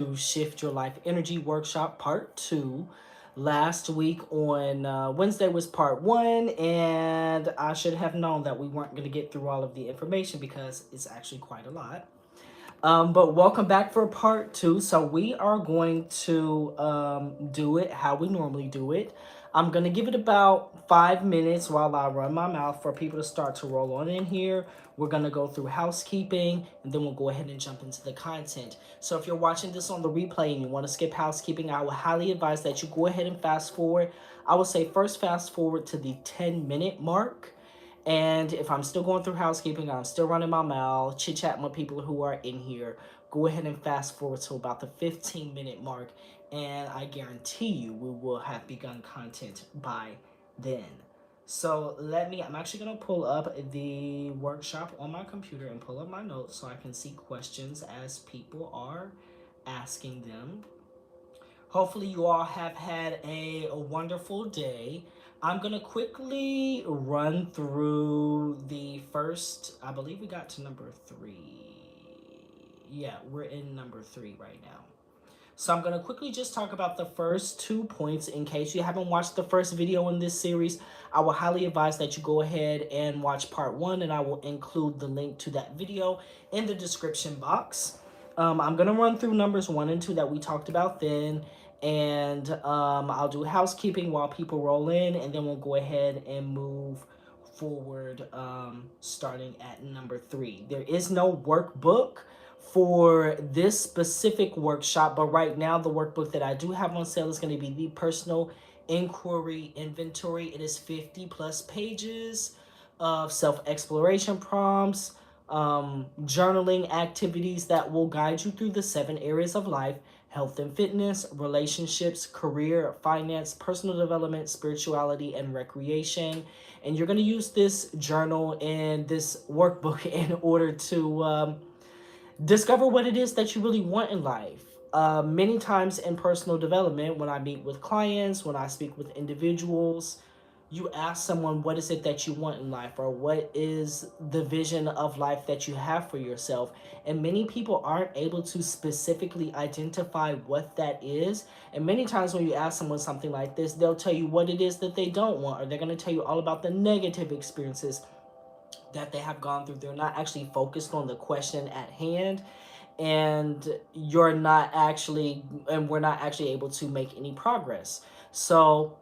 to Shift Your Life Energy Workshop Part 2. Last week on Wednesday was Part 1, and I should have known that we weren't going to get through all of the information because it's actually quite a lot. But welcome back for Part 2. So we are going to do it how we normally do it. I'm going to give it about 5 minutes while I run my mouth for people to start to roll on in here. We're going to go through housekeeping, and then we'll go ahead and jump into the content. So if you're watching this on the replay and you want to skip housekeeping, I would highly advise that you go ahead and fast forward. I would say first fast forward to the 10-minute mark. And if I'm still going through housekeeping, I'm still running my mouth, chit-chatting with people who are in here, go ahead and fast forward to about the 15-minute mark, and I guarantee you we will have begun content by then. So I'm actually going to pull up the workshop on my computer and pull up my notes so I can see questions as people are asking them. Hopefully you all have had a wonderful day. I'm going to quickly run through the first, I believe we got to number 3. Yeah, we're in number 3 right now. So I'm going to quickly just talk about the first 2 points in case you haven't watched the first video in this series. I will highly advise that you go ahead and watch part 1, and I will include the link to that video in the description box. I'm going to run through numbers 1 and 2 that we talked about then, and I'll do housekeeping while people roll in, and then we'll go ahead and move forward starting at number 3. There is no workbook for this specific workshop, but right now the workbook that I do have on sale is going to be the Personal Inquiry Inventory. It is 50 plus pages of self-exploration prompts, journaling activities that will guide you through the 7 areas of life: health and fitness, relationships, career, finance, personal development, spirituality, and recreation. And you're going to use this journal and this workbook in order to discover what it is that you really want in life. Many times in personal development, when I meet with clients, when I speak with individuals, you ask someone, what is it that you want in life, or what is the vision of life that you have for yourself? And many people aren't able to specifically identify what that is. And many times when you ask someone something like this, they'll tell you what it is that they don't want, or they're going to tell you all about the negative experiences that they have gone through. They're not actually focused on the question at hand, and we're not actually able to make any progress. So,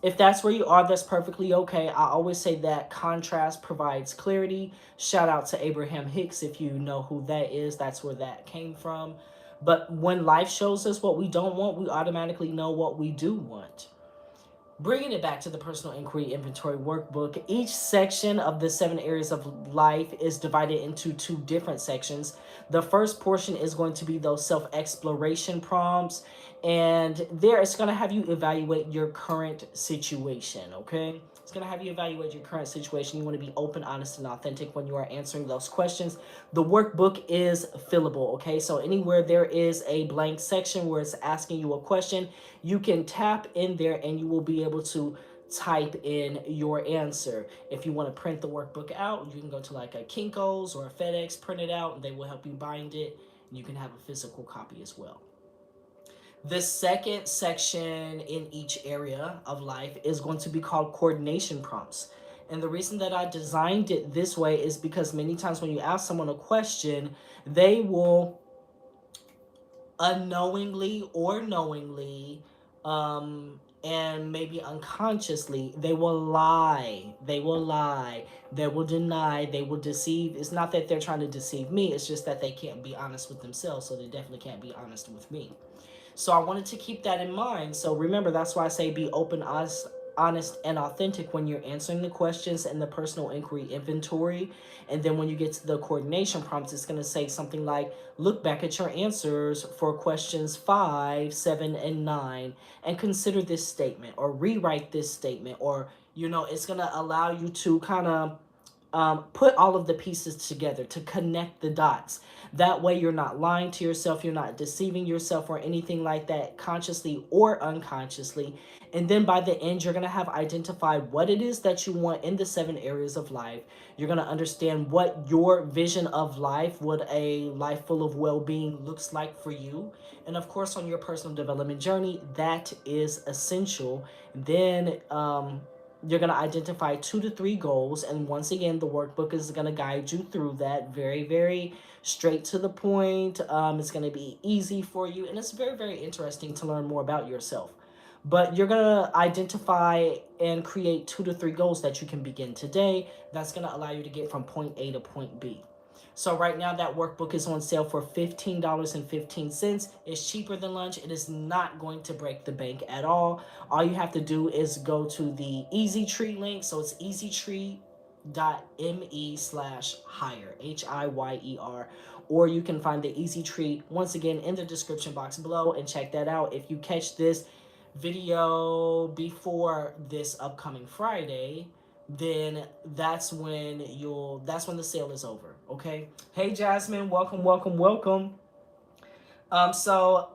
if that's where you are, that's perfectly okay. I always say that contrast provides clarity. Shout out to Abraham Hicks. If you know who that is, that's where that came from. But when life shows us what we don't want, we automatically know what we do want. Bringing it back to the Personal Inquiry Inventory Workbook, each section of the 7 areas of life is divided into 2 different sections. The first portion is going to be those self-exploration prompts, and there it's going to have you evaluate your current situation, okay? It's going to have you evaluate your current situation. You want to be open, honest, and authentic when you are answering those questions. The workbook is fillable, okay? So anywhere there is a blank section where it's asking you a question, you can tap in there and you will be able to type in your answer. If you want to print the workbook out, you can go to like a Kinko's or a FedEx, print it out, and they will help you bind it. And you can have a physical copy as well. The second section in each area of life is going to be called coordination prompts. And the reason that I designed it this way is because many times when you ask someone a question, they will unknowingly or knowingly, and maybe unconsciously, they will lie, they will deny, they will deceive. It's not that they're trying to deceive me, it's just that they can't be honest with themselves, so they definitely can't be honest with me. So I wanted to keep that in mind. So remember, that's why I say be open, honest, and authentic when you're answering the questions in the personal inquiry inventory. And then when you get to the coordination prompts, it's going to say something like, look back at your answers for questions 5, 7, and 9, and consider this statement, or rewrite this statement, or, it's going to allow you to kind of put all of the pieces together, to connect the dots. That way you're not lying to yourself, you're not deceiving yourself or anything like that, consciously or unconsciously. And then by the end, you're going to have identified what it is that you want in the 7 areas of life. You're going to understand what your vision of life, what a life full of well-being looks like for you. And of course, on your personal development journey, that is essential. Then you're going to identify 2 to 3 goals. And once again, the workbook is going to guide you through that. Very, very straight to the point. It's going to be easy for you. And it's very, very interesting to learn more about yourself. But you're going to identify and create 2 to 3 goals that you can begin today. That's going to allow you to get from point A to point B. So right now that workbook is on sale for $15.15. It's cheaper than lunch. It is not going to break the bank at all. All you have to do is go to the Easy Tree link. So it's easytree.me/hire, HIYER. Or you can find the Easy Tree once again in the description box below and check that out. If you catch this video before this upcoming Friday, then that's when the sale is over. Okay. Hey Jasmine, welcome, welcome, welcome. So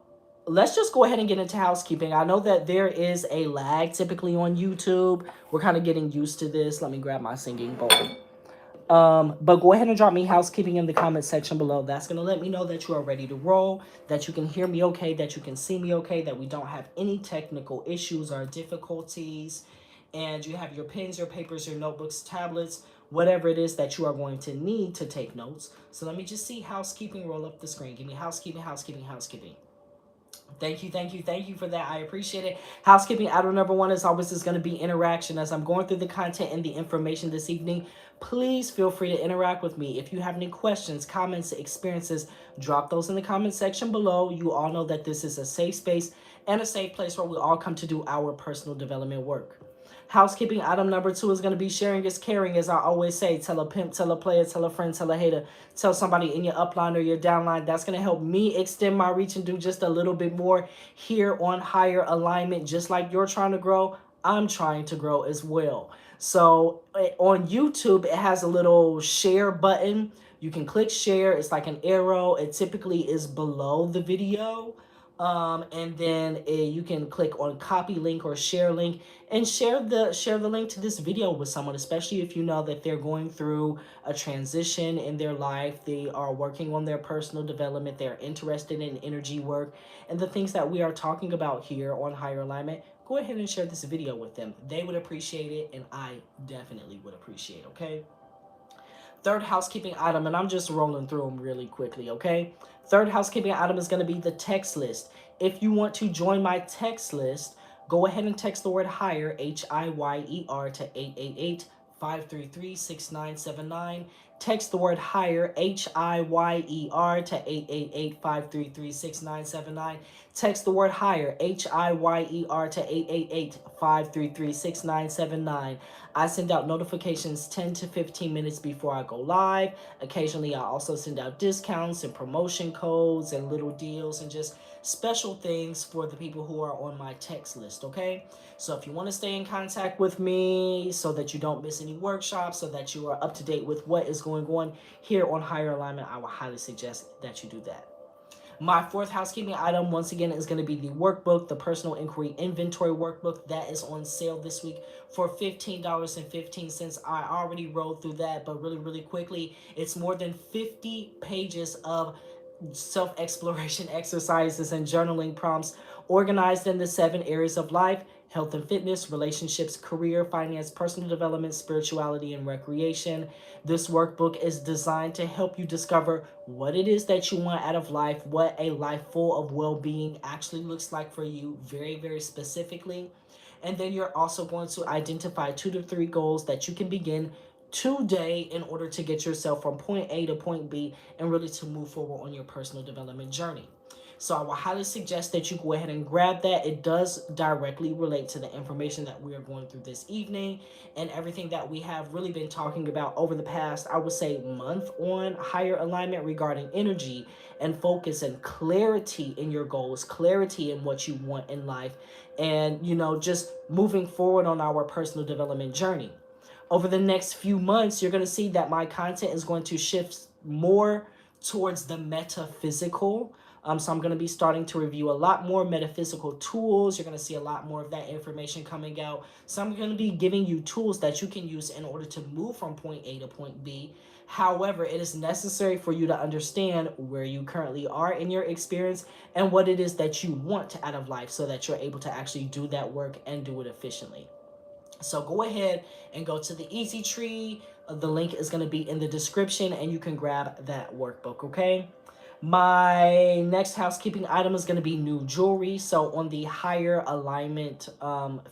let's just go ahead and get into housekeeping. I know that there is a lag typically on YouTube. We're kind of getting used to this. Let me grab my singing bowl. But go ahead and drop me housekeeping in the comment section below. That's going to let me know that you are ready to roll, that you can hear me okay, that you can see me okay, that we don't have any technical issues or difficulties, and you have your pens, your papers, your notebooks, tablets, whatever it is that you are going to need to take notes. So let me just see housekeeping roll up the screen. Give me housekeeping, housekeeping, housekeeping. Thank you, thank you, thank you for that. I appreciate it. Housekeeping item number 1 is always going to be interaction. As I'm going through the content and the information this evening, please feel free to interact with me. If you have any questions, comments, experiences, drop those in the comment section below. You all know that this is a safe space and a safe place where we all come to do our personal development work. Housekeeping item number 2 is going to be sharing is caring. As I always say, tell a pimp, tell a player, tell a friend, tell a hater, tell somebody in your upline or your downline. That's going to help me extend my reach and do just a little bit more here on Higher Alignment. Just like you're trying to grow, I'm trying to grow as well. So on YouTube, it has a little share button. You can click share. It's like an arrow. It typically is below the video. And then you can click on copy link or share link and share the link to this video with someone, especially if you know that they're going through a transition in their life. They are working on their personal development. They're interested in energy work and the things that we are talking about here on Higher Alignment. Go ahead and share this video with them. They would appreciate it, and I definitely would appreciate it, okay? Third housekeeping item, and I'm just rolling through them really quickly, okay? Third housekeeping item is going to be the text list. If you want to join my text list, go ahead and text the word HIRE, HIYER, to 888-533-6979. Text the word HIRE, HIYER, to 888-533-6979. Text the word HIRE, HIYER, to 888-533-6979. I send out notifications 10 to 15 minutes before I go live. Occasionally, I also send out discounts and promotion codes and little deals and just special things for the people who are on my text list, okay? So if you want to stay in contact with me so that you don't miss any workshops, so that you are up to date with what is going on here on Higher Alignment, I would highly suggest that you do that. My fourth housekeeping item, once again, is going to be the workbook, the Personal Inquiry Inventory Workbook. That is on sale this week for $15.15. I already rolled through that, but really, really quickly, it's more than 50 pages of self-exploration exercises and journaling prompts organized in the 7 areas of life: health and fitness, relationships, career, finance, personal development, spirituality, and recreation. This workbook is designed to help you discover what it is that you want out of life, what a life full of well-being actually looks like for you, very, very specifically. And then you're also going to identify 2 to 3 goals that you can begin today in order to get yourself from point A to point B and really to move forward on your personal development journey. So I will highly suggest that you go ahead and grab that. It does directly relate to the information that we are going through this evening and everything that we have really been talking about over the past, I would say, month on Higher Alignment regarding energy and focus and clarity in your goals, clarity in what you want in life, and, just moving forward on our personal development journey. over the next few months, you're going to see that my content is going to shift more towards the metaphysical. So I'm going to be starting to review a lot more metaphysical tools. You're going to see a lot more of that information coming out. So I'm going to be giving you tools that you can use in order to move from point A to point B. However, it is necessary for you to understand where you currently are in your experience and what it is that you want out of life so that you're able to actually do that work and do it efficiently. So go ahead and go to the Easy Tree. The link is going to be in the description and you can grab that workbook, okay? My next housekeeping item is going to be new jewelry. So on the Higher Alignment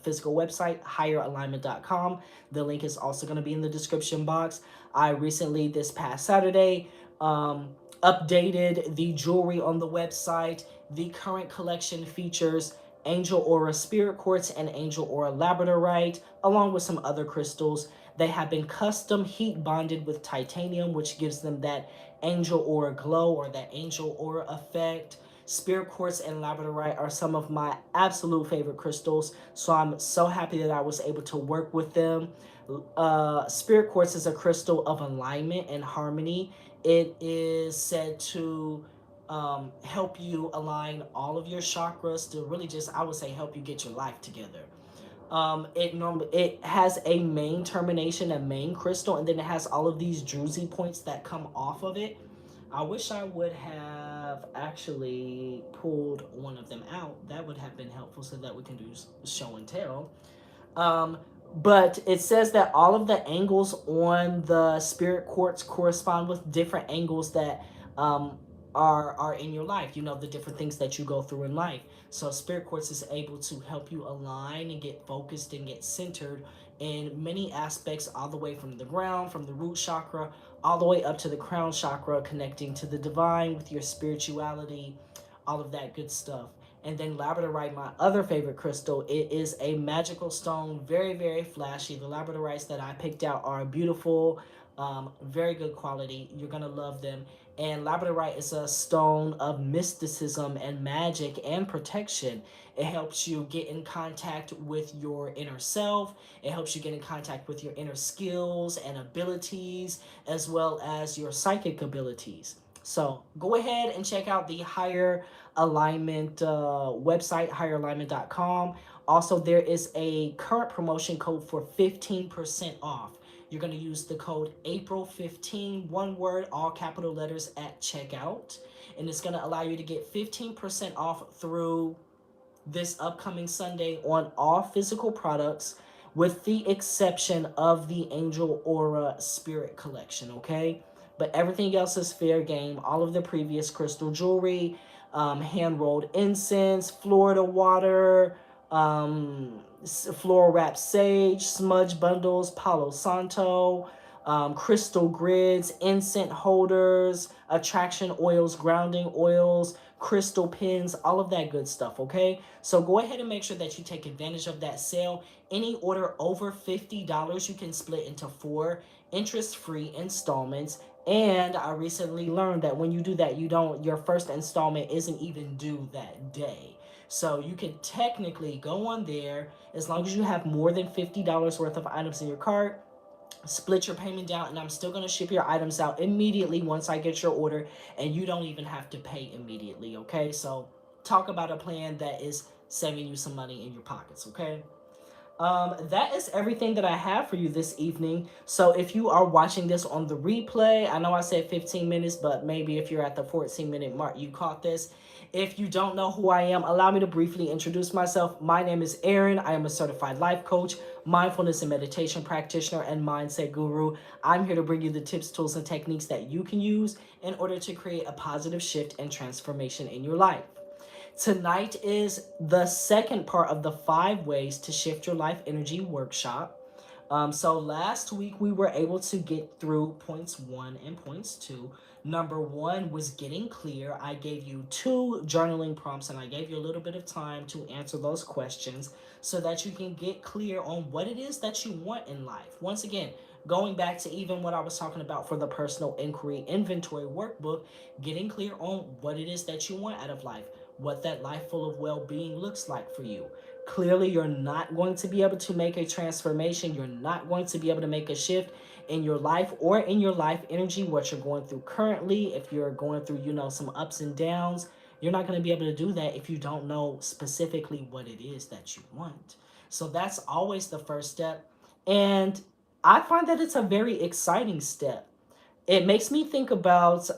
physical website, higheralignment.com, the link is also going to be in the description box. I recently, this past Saturday, updated the jewelry on the website. The current collection features Angel Aura Spirit Quartz and Angel Aura Labradorite, along with some other crystals. They have been custom heat bonded with titanium, which gives them that Angel Aura glow or that Angel Aura effect. Spirit Quartz and Labradorite are some of my absolute favorite crystals, so I'm so happy that I was able to work with them. Spirit Quartz is a crystal of alignment and harmony. It is said to help you align all of your chakras to really just, I would say, help you get your life together. It has a main termination, a main crystal, and then it has all of these druzy points that come off of it. I wish I would have actually pulled one of them out. That would have been helpful so that we can do show and tell. Um, but it says that all of the angles on the spirit quartz correspond with different angles that um, are in your life. You know, the different things that you go through in life. So spirit quartz is able to help you align and get focused and get centered in many aspects, all the way from the ground, from the root chakra, all the way up to the crown chakra, connecting to the divine with your spirituality, all of that good stuff. And then labradorite, my other favorite crystal, it is a magical stone, very, very flashy. The labradorites that I picked out are beautiful, very good quality. You're going to love them. And labradorite is a stone of mysticism and magic and protection. It helps you get in contact with your inner self. It helps you get in contact with your inner skills and abilities, as well as your psychic abilities. So go ahead and check out the Higher Alignment website, higheralignment.com. Also, there is a current promotion code for 15% off. You're going to use the code April15, one word, all capital letters at checkout. And it's going to allow you to get 15% off through this upcoming Sunday on all physical products, with the exception of the Angel Aura Spirit Collection, okay? But everything else is fair game. All of the previous crystal jewelry, hand-rolled incense, Florida water, floral wrapped sage, smudge bundles, Palo Santo, crystal grids, incense holders, attraction oils, grounding oils, crystal pins, all of that good stuff, okay? So go ahead and make sure that you take advantage of that sale. Any order over $50, you can split into 4 interest-free installments. And I recently learned that when you do that, your first installment isn't even due that day. So you can technically go on there, as long as you have more than $50 worth of items in your cart, split your payment down, and I'm still going to ship your items out immediately once I get your order, and you don't even have to pay immediately, okay? So talk about a plan that is saving you some money in your pockets, okay? That is everything that I have for you this evening. So if you are watching this on the replay, I know I said 15 minutes, but maybe if you're at the 14-minute mark, you caught this. If you don't know who I am, allow me to briefly introduce myself. My name is Aaron. I am a certified life coach, mindfulness and meditation practitioner, and mindset guru. I'm here to bring you the tips, tools, and techniques that you can use in order to create a positive shift and transformation in your life. Tonight is the second part of the 5 ways to shift your life energy workshop. So last week we were able to get through points 1 and points 2. Number 1 was getting clear. I gave you 2 journaling prompts and I gave you a little bit of time to answer those questions so that you can get clear on what it is that you want in life. Once again, going back to even what I was talking about for the personal inquiry inventory workbook, getting clear on what it is that you want out of life. what that life full of well-being looks like for you. Clearly, you're not going to be able to make a transformation. You're not going to be able to make a shift in your life or in your life energy, what you're going through currently. If you're going through, some ups and downs, you're not going to be able to do that if you don't know specifically what it is that you want. So that's always the first step. And I find that it's a very exciting step. It makes me think about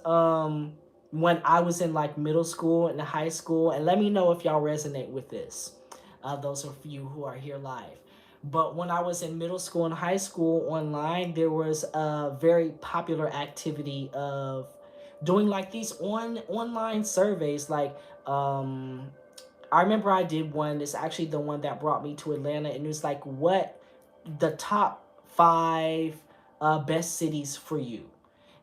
when I was in like middle school and high school, and let me know if y'all resonate with this. Those of you who are here live. But when I was in middle school and high school online, there was a very popular activity of doing like these online surveys. Like I remember I did one. It's actually the one that brought me to Atlanta, and it was like what the top five best cities for you.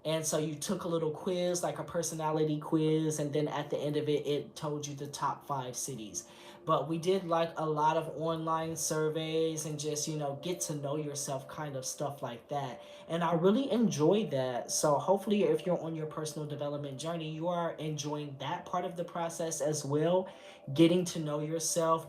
And so you took a little quiz, like a personality quiz, and then at the end of it, it told you the top five cities. But we did like a lot of online surveys and just, get to know yourself kind of stuff like that. And I really enjoyed that. So hopefully, if you're on your personal development journey, you are enjoying that part of the process as well. Getting to know yourself,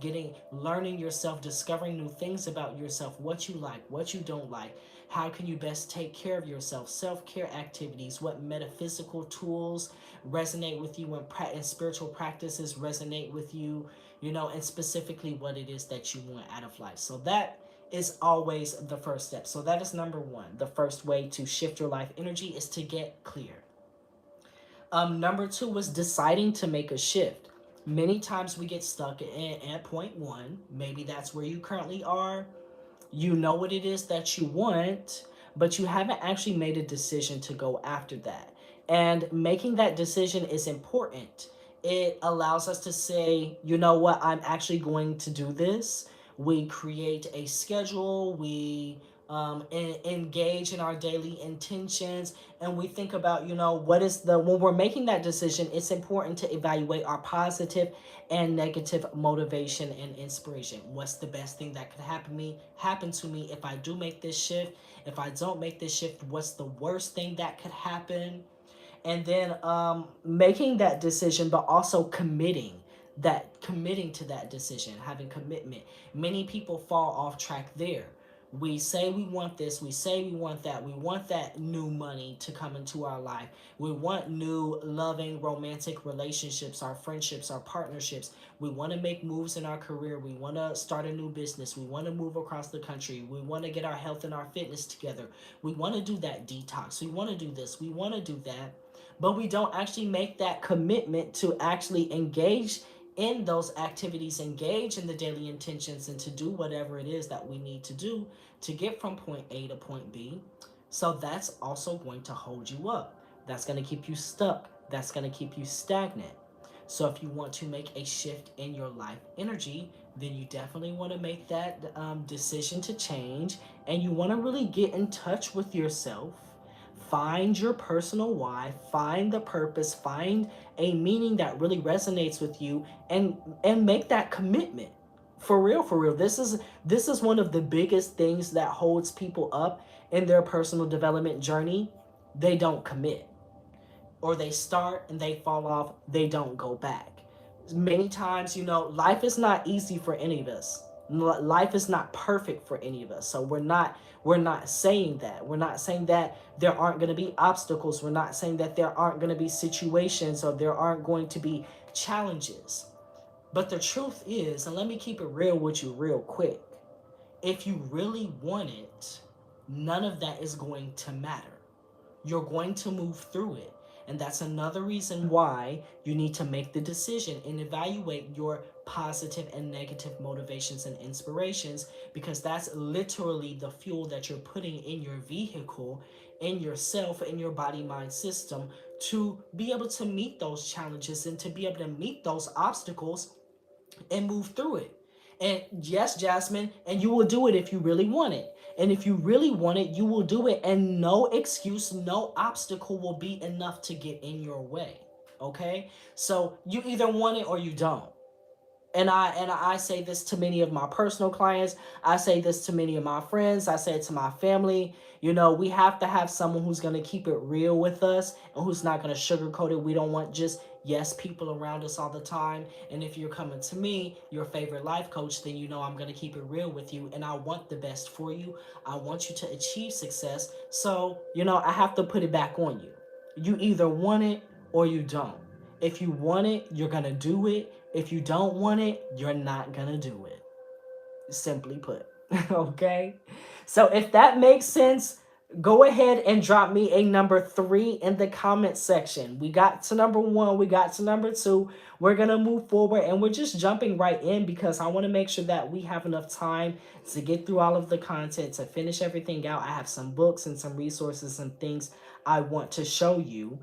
learning yourself, discovering new things about yourself, what you like, what you don't like. How can you best take care of yourself? Self-care activities, what metaphysical tools resonate with you, and spiritual practices resonate with you, and specifically what it is that you want out of life. So that is always the first step. So that is number one. The first way to shift your life energy is to get clear. Number two was deciding to make a shift. Many times we get stuck at point one. Maybe that's where you currently are. You know what it is that you want, but you haven't actually made a decision to go after that. And making that decision is important. It allows us to say, you know what, I'm actually going to do this. We create a schedule, we engage in our daily intentions, and we think about, when we're making that decision, it's important to evaluate our positive and negative motivation and inspiration. What's the best thing that could happen to me if I do make this shift? If I don't make this shift, what's the worst thing that could happen? And then making that decision, but also committing to that decision, having commitment. Many people fall off track there. We say we want this, we say we want that, we want that new money to come into our life, we want new loving romantic relationships, our friendships, our partnerships, we want to make moves in our career, we want to start a new business, we want to move across the country, we want to get our health and our fitness together, we want to do that detox, we want to do this, we want to do that, but we don't actually make that commitment to actually engage in those activities, engage in the daily intentions, and to do whatever it is that we need to do to get from point A to point B. So that's also going to hold you up. That's going to keep you stuck. That's going to keep you stagnant. So if you want to make a shift in your life energy, then you definitely want to make that decision to change, and you want to really get in touch with yourself. Find your personal why, find the purpose, find a meaning that really resonates with you, and make that commitment. For real, for real. This is one of the biggest things that holds people up in their personal development journey. They don't commit, or they start and they fall off, they don't go back. Many times, life is not easy for any of us. Life is not perfect for any of us. So we're not saying that. We're not saying that there aren't going to be obstacles. We're not saying that there aren't going to be situations or there aren't going to be challenges. But the truth is, and let me keep it real with you real quick, if you really want it, none of that is going to matter. You're going to move through it. And that's another reason why you need to make the decision and evaluate your positive and negative motivations and inspirations, because that's literally the fuel that you're putting in your vehicle, in yourself, in your body mind system, to be able to meet those challenges and to be able to meet those obstacles and move through it. And yes, Jasmine, and you will do it if you really want it. And if you really want it, you will do it, and no excuse, no obstacle will be enough to get in your way. Okay? So you either want it or you don't. And I say this to many of my personal clients. I say this to many of my friends. I say it to my family. We have to have someone who's going to keep it real with us and who's not going to sugarcoat it. We don't want just yes, people around us all the time. And if you're coming to me, your favorite life coach, then you know I'm going to keep it real with you. And I want the best for you. I want you to achieve success. So, I have to put it back on you. You either want it or you don't. If you want it, you're going to do it. If you don't want it, you're not going to do it. Simply put. Okay? So if that makes sense, go ahead and drop me a number 3 in the comment section. We got to number 1, we got to number 2. We're going to move forward and we're just jumping right in because I want to make sure that we have enough time to get through all of the content, to finish everything out. I have some books and some resources and things I want to show you.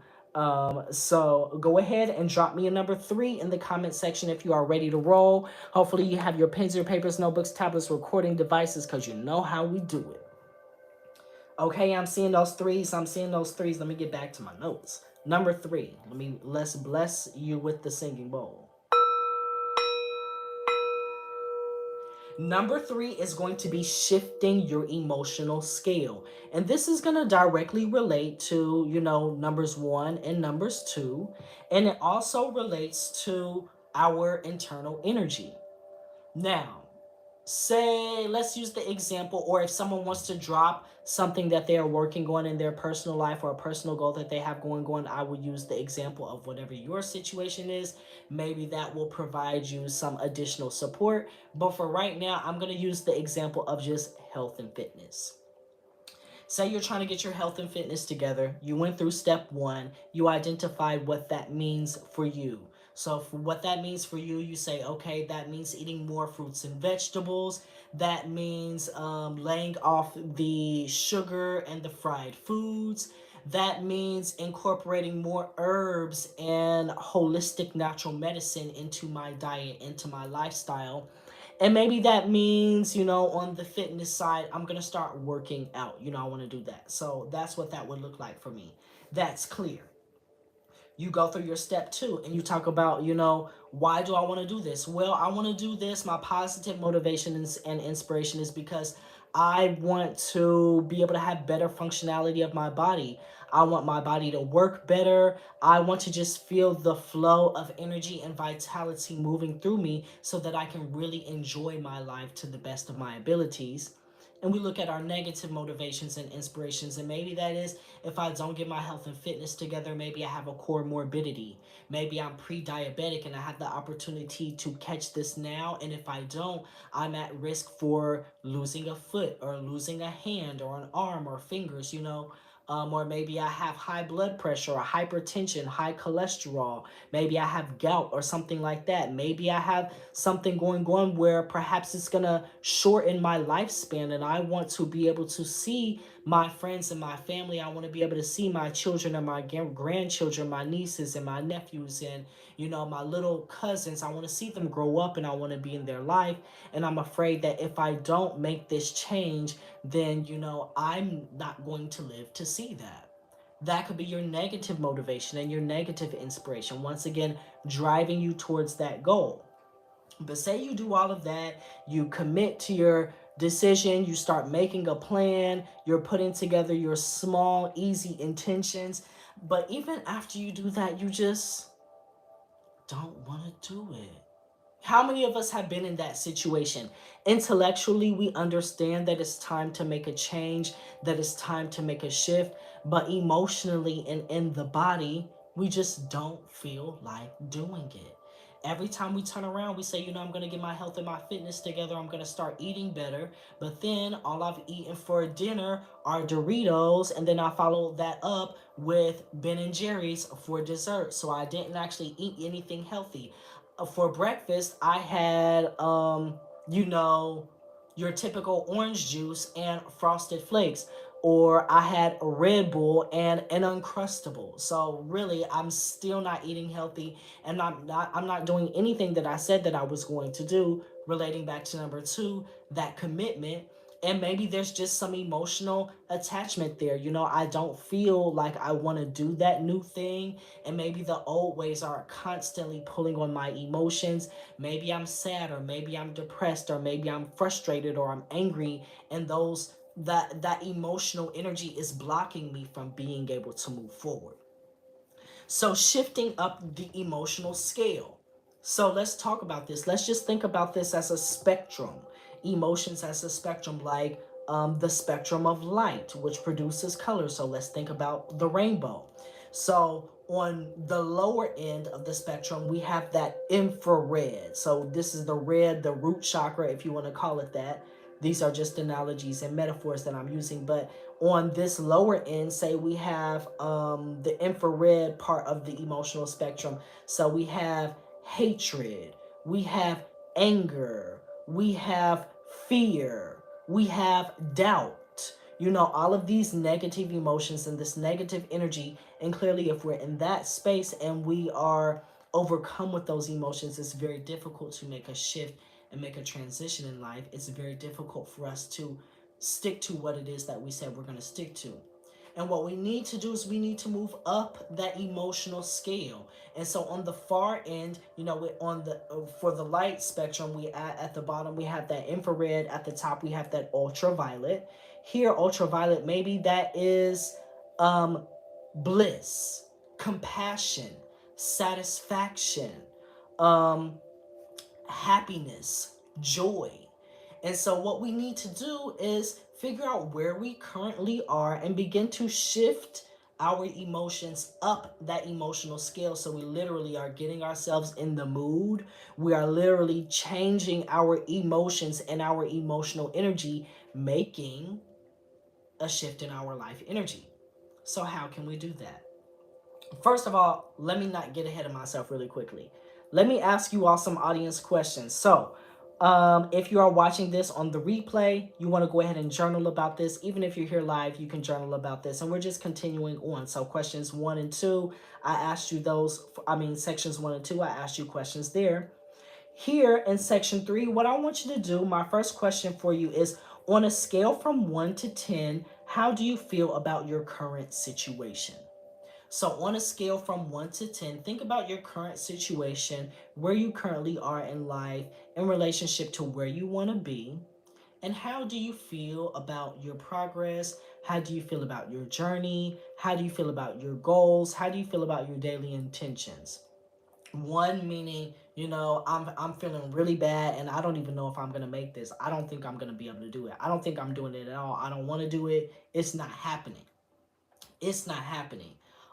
So go ahead and drop me a number 3 in the comment section if you are ready to roll. Hopefully you have your pens, your papers, notebooks, tablets, recording devices, because you know how we do it. Okay, I'm seeing those threes. Let me get back to my notes. Number 3. Let's bless you with the singing bowl. Number 3 is going to be shifting your emotional scale. And this is going to directly relate to, numbers 1 and numbers 2. And it also relates to our internal energy. Now, let's use the example, or if someone wants to drop something that they are working on in their personal life or a personal goal that they have going on, I will use the example of whatever your situation is. Maybe that will provide you some additional support. But for right now, I'm going to use the example of just health and fitness. Say you're trying to get your health and fitness together. You went through step 1. You identified what that means for you. So for what that means for you, you say, okay, that means eating more fruits and vegetables. That means laying off the sugar and the fried foods. That means incorporating more herbs and holistic natural medicine into my diet, into my lifestyle. And maybe that means, on the fitness side, I'm going to start working out. I want to do that. So that's what that would look like for me. That's clear. You go through your step 2 and you talk about, why do I want to do this? Well, I want to do this. My positive motivation and inspiration is because I want to be able to have better functionality of my body. I want my body to work better. I want to just feel the flow of energy and vitality moving through me so that I can really enjoy my life to the best of my abilities. And we look at our negative motivations and inspirations, and maybe that is, if I don't get my health and fitness together, maybe I have a core morbidity. Maybe I'm pre-diabetic and I have the opportunity to catch this now, and if I don't, I'm at risk for losing a foot or losing a hand or an arm or fingers, or maybe I have high blood pressure or hypertension, high cholesterol. Maybe I have gout or something like that. Maybe I have something going on where perhaps it's going to shorten my lifespan, and I want to be able to see my friends and my family. I want to be able to see my children and my grandchildren, my nieces and my nephews, and my little cousins. I want to see them grow up and I want to be in their life. And I'm afraid that if I don't make this change, then I'm not going to live to see that. That could be your negative motivation and your negative inspiration, once again driving you towards that goal. But say you do all of that, you commit to your decision, you start making a plan, you're putting together your small, easy intentions. But even after you do that, you just don't want to do it. How many of us have been in that situation? Intellectually, we understand that it's time to make a change, that it's time to make a shift, but emotionally and in the body, we just don't feel like doing it. Every time we turn around, we say, I'm going to get my health and my fitness together. I'm going to start eating better. But then all I've eaten for dinner are Doritos. And then I follow that up with Ben and Jerry's for dessert. So I didn't actually eat anything healthy. For breakfast, I had, your typical orange juice and frosted flakes, or I had a Red Bull and an Uncrustable. So really, I'm still not eating healthy, and I'm not doing anything that I said that I was going to do. Relating back to number 2, that commitment. And maybe there's just some emotional attachment there. I don't feel like I want to do that new thing. And maybe the old ways are constantly pulling on my emotions. Maybe I'm sad, or maybe I'm depressed, or maybe I'm frustrated, or I'm angry. And that emotional energy is blocking me from being able to move forward. So shifting up the emotional scale. So let's talk about this. Let's just think about this as a spectrum. Emotions as a spectrum, like the spectrum of light, which produces color. So let's think about the rainbow. So on the lower end of the spectrum, we have that infrared. So this is the red, the root chakra, if you want to call it that. These are just analogies and metaphors that I'm using. But on this lower end, say we have the infrared part of the emotional spectrum. So we have hatred, we have anger, we have fear, we have doubt. You know, all of these negative emotions and this negative energy. And clearly, if we're in that space and we are overcome with those emotions, it's very difficult to make a shift and make a transition in life. It's very difficult for us to stick to what it is that we said we're going to stick to. And what we need to do is we need to move up that emotional scale. And so on the far end, you know, on the for the light spectrum, we at the bottom we have that infrared. At the top we have that ultraviolet. Here, ultraviolet, maybe that is um, bliss, compassion, satisfaction, um, happiness, joy. And so, what we need to do is figure out where we currently are and begin to shift our emotions up that emotional scale. So, we literally are getting ourselves in the mood. We are literally changing our emotions and our emotional energy, making a shift in our life energy. So, how can we do that? First of all, let me not get ahead of myself really quickly. Let me ask you all some audience questions. So, if you are watching this on the replay, you want to go ahead and journal about this. Even if you're here live, you can journal about this. And we're just continuing on. So, questions 1 and 2, I asked you those. Sections 1 and 2, I asked you questions there. Here in section 3, what I want you to do, my first question for you is, on a scale from 1 to 10, how do you feel about your current situation? So, on a scale from 1 to 10, think about your current situation, where you currently are in life in relationship to where you want to be, and how do you feel about your progress? How do you feel about your journey? How do you feel about your goals? How do you feel about your daily intentions? One meaning, I'm feeling really bad and I don't even know if I'm gonna make this. I don't think I'm gonna be able to do it. I don't think I'm doing it at all. I don't want to do it. It's not happening. It's not happening.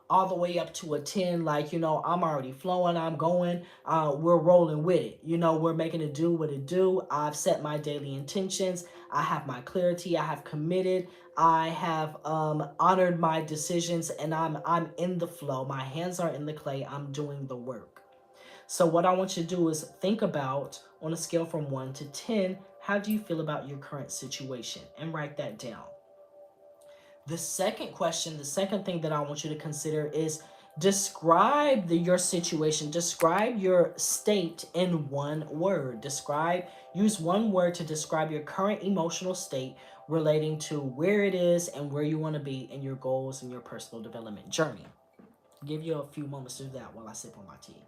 All the way up to a 10, like, I'm already flowing, I'm going, we're rolling with it. We're making it do what it do. I've set my daily intentions. I have my clarity. I have committed. I have honored my decisions, and I'm in the flow. My hands are in the clay. I'm doing the work. So what I want you to do is think about, on a scale from 1 to 10, how do you feel about your current situation? And write that down. The second question, the second thing that I want you to consider is describe your situation. Describe your state in one word. Use one word to describe your current emotional state relating to where it is and where you want to be in your goals and your personal development journey. I'll give you a few moments to do that while I sip on my tea.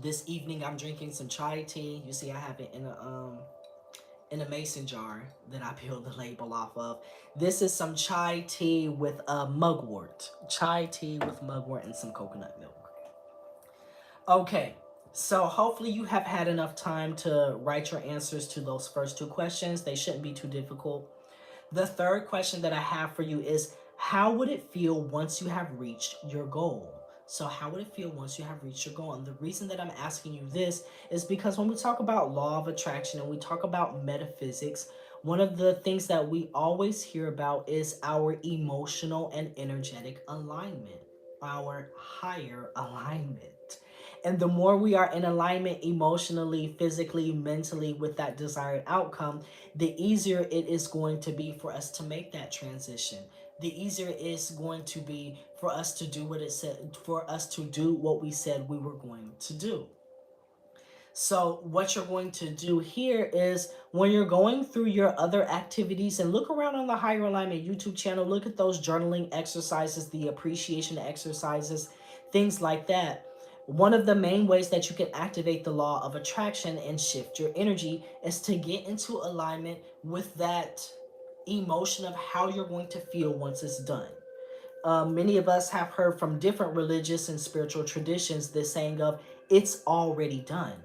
This evening I'm drinking some chai tea. You see I have it in a mason jar that I peeled the label off of. This is some chai tea with mugwort. Chai tea with mugwort and some coconut milk. Okay, so hopefully you have had enough time to write your answers to those first 2 questions. They shouldn't be too difficult. The third question that I have for you is, how would it feel once you have reached your goal? So how would it feel once you have reached your goal? And the reason that I'm asking you this is because when we talk about law of attraction and we talk about metaphysics, one of the things that we always hear about is our emotional and energetic alignment, our higher alignment. And the more we are in alignment emotionally, physically, mentally with that desired outcome, the easier it is going to be for us to make that transition. The easier it is going to be for us to do what it said, for us to do what we said we were going to do. So what you're going to do here is, when you're going through your other activities, and look around on the Higher Alignment YouTube channel, look at those journaling exercises, the appreciation exercises, things like that. One of the main ways that you can activate the law of attraction and shift your energy is to get into alignment with that emotion of how you're going to feel once it's done. Many of us have heard from different religious and spiritual traditions this saying of, it's already done.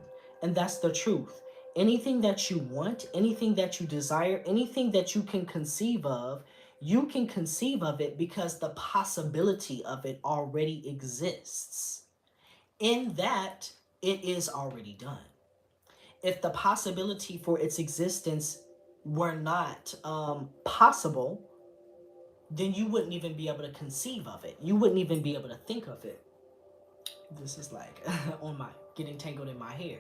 And that's the truth. Anything that you want, anything that you desire, anything that you can conceive of it because the possibility of it already exists. In that, it is already done. If the possibility for its existence were not possible, then you wouldn't even be able to conceive of it. You wouldn't even be able to think of it. This is like on my getting tangled in my hair.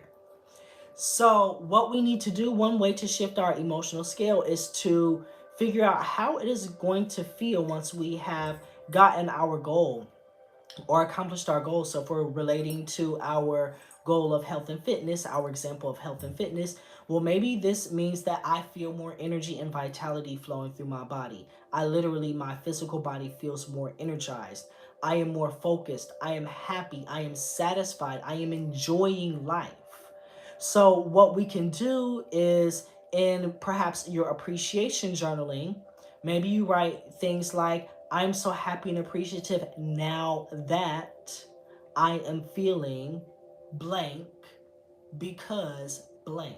So, what we need to do, one way to shift our emotional scale is to figure out how it is going to feel once we have gotten our goal or accomplished our goal. So if we're relating to our goal of health and fitness, our example of health and fitness, well, maybe this means that I feel more energy and vitality flowing through my body. My physical body feels more energized. I am more focused. I am happy. I am satisfied. I am enjoying life. So what we can do is, in perhaps your appreciation journaling, maybe you write things like, I'm so happy and appreciative now that I am feeling blank because blank,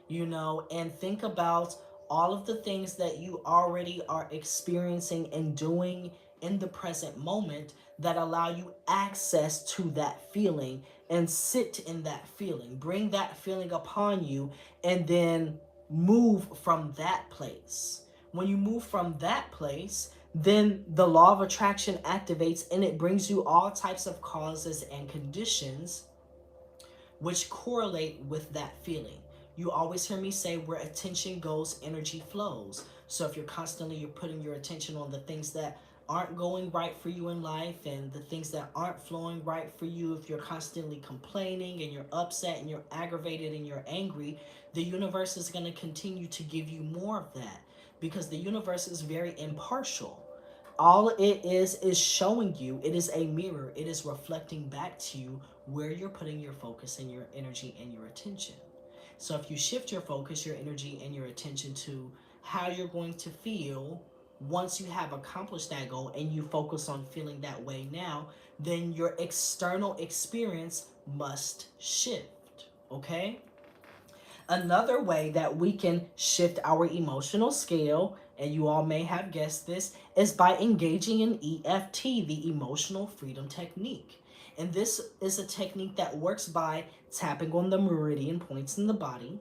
and think about all of the things that you already are experiencing and doing in the present moment that allow you access to that feeling, and sit in that feeling. Bring that feeling upon you and then move from that place. When you move from that place, then the law of attraction activates and it brings you all types of causes and conditions which correlate with that feeling. You always hear me say, where attention goes, energy flows. So if you're putting your attention on the things that aren't going right for you in life and the things that aren't flowing right for you, if you're constantly complaining and you're upset and you're aggravated and you're angry, the universe is going to continue to give you more of that, because the universe is very impartial. All it is showing you, it is a mirror, it is reflecting back to you where you're putting your focus and your energy and your attention. So if you shift your focus, your energy, and your attention to how you're going to feel once you have accomplished that goal, and you focus on feeling that way now, then your external experience must shift. Okay? Another way that we can shift our emotional scale, and you all may have guessed this, is by engaging in EFT, the Emotional Freedom Technique. And this is a technique that works by tapping on the meridian points in the body.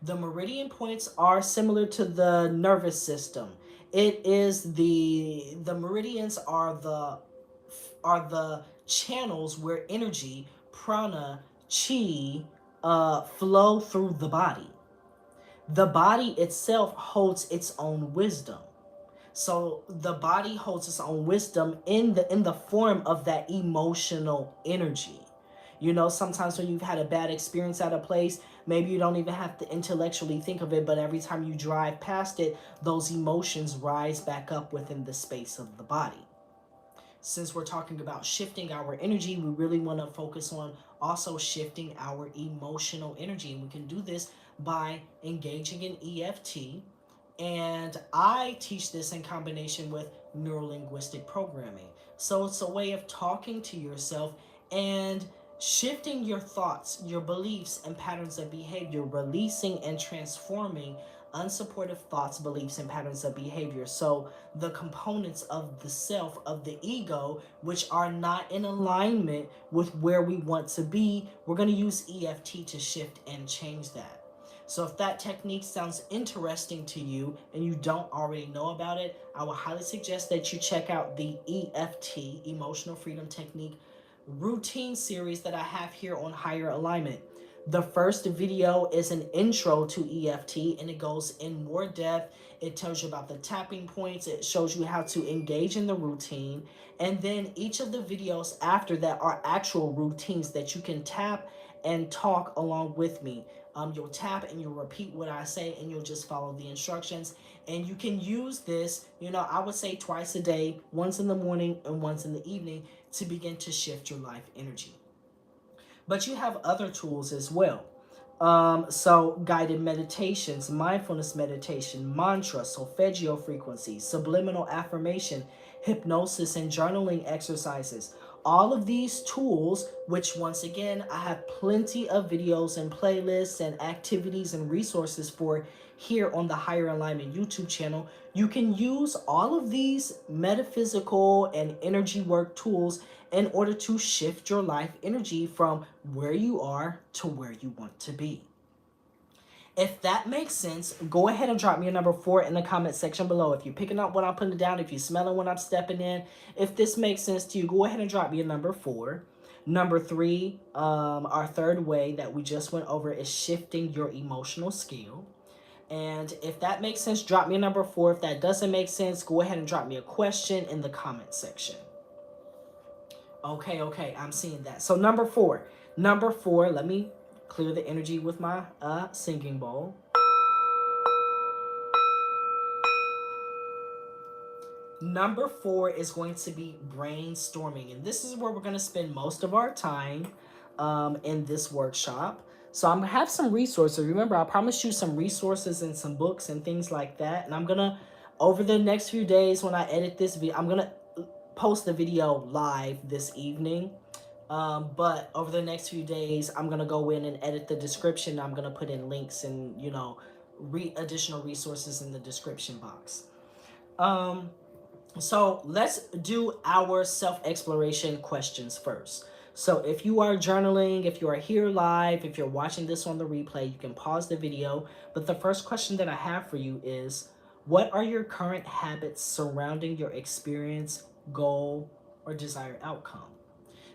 The meridian points are similar to the nervous system. It is the meridians are the channels where energy, prana, chi, flow through the body. The body itself holds its own wisdom. So the body holds its own wisdom in the form of that emotional energy. Sometimes when you've had a bad experience at a place, maybe you don't even have to intellectually think of it, but every time you drive past it, those emotions rise back up within the space of the body. Since we're talking about shifting our energy, we really want to focus on also shifting our emotional energy. And we can do this by engaging in EFT. And I teach this in combination with neurolinguistic programming. So it's a way of talking to yourself and shifting your thoughts, your beliefs, and patterns of behavior, releasing and transforming unsupportive thoughts, beliefs, and patterns of behavior. So the components of the self, of the ego, which are not in alignment with where we want to be, we're going to use EFT to shift and change that. So if that technique sounds interesting to you and you don't already know about it, I would highly suggest that you check out the EFT, Emotional Freedom Technique, routine series that I have here on Higher Alignment. The first video is an intro to EFT, and it goes in more depth. It tells you about the tapping points. It shows you how to engage in the routine. And then each of the videos after that are actual routines that you can tap and talk along with me. You'll tap and you'll repeat what I say, and you'll just follow the instructions. And you can use this, I would say twice a day, once in the morning and once in the evening, to begin to shift your life energy. But you have other tools as well. So guided meditations, mindfulness meditation, mantra, solfeggio frequencies, subliminal affirmation, hypnosis, and journaling exercises. All of these tools, which once again, I have plenty of videos and playlists and activities and resources for here on the Higher Alignment YouTube channel. You can use all of these metaphysical and energy work tools in order to shift your life energy from where you are to where you want to be. If that makes sense, go ahead and drop me a number 4 in the comment section below. If you're picking up what I'm putting down, if you're smelling what I'm stepping in, if this makes sense to you, go ahead and drop me a number 4. Number 3, our third way that we just went over is shifting your emotional skill. And if that makes sense, drop me a number 4. If that doesn't make sense, go ahead and drop me a question in the comment section. Okay, I'm seeing that. So number 4, let me clear the energy with my singing bowl. Number 4 is going to be brainstorming, and this is where we're going to spend most of our time in this workshop. So I'm going to have some resources. Remember, I promised you some resources and some books and things like that. And I'm going to, over the next few days when I edit this video, I'm going to post the video live this evening. But over the next few days, I'm going to go in and edit the description. I'm going to put in links and, you know, additional resources in the description box. So let's do our self-exploration questions first. So if you are journaling, if you are here live, if you're watching this on the replay, you can pause the video. But the first question that I have for you is, what are your current habits surrounding your experience, goal, or desired outcome?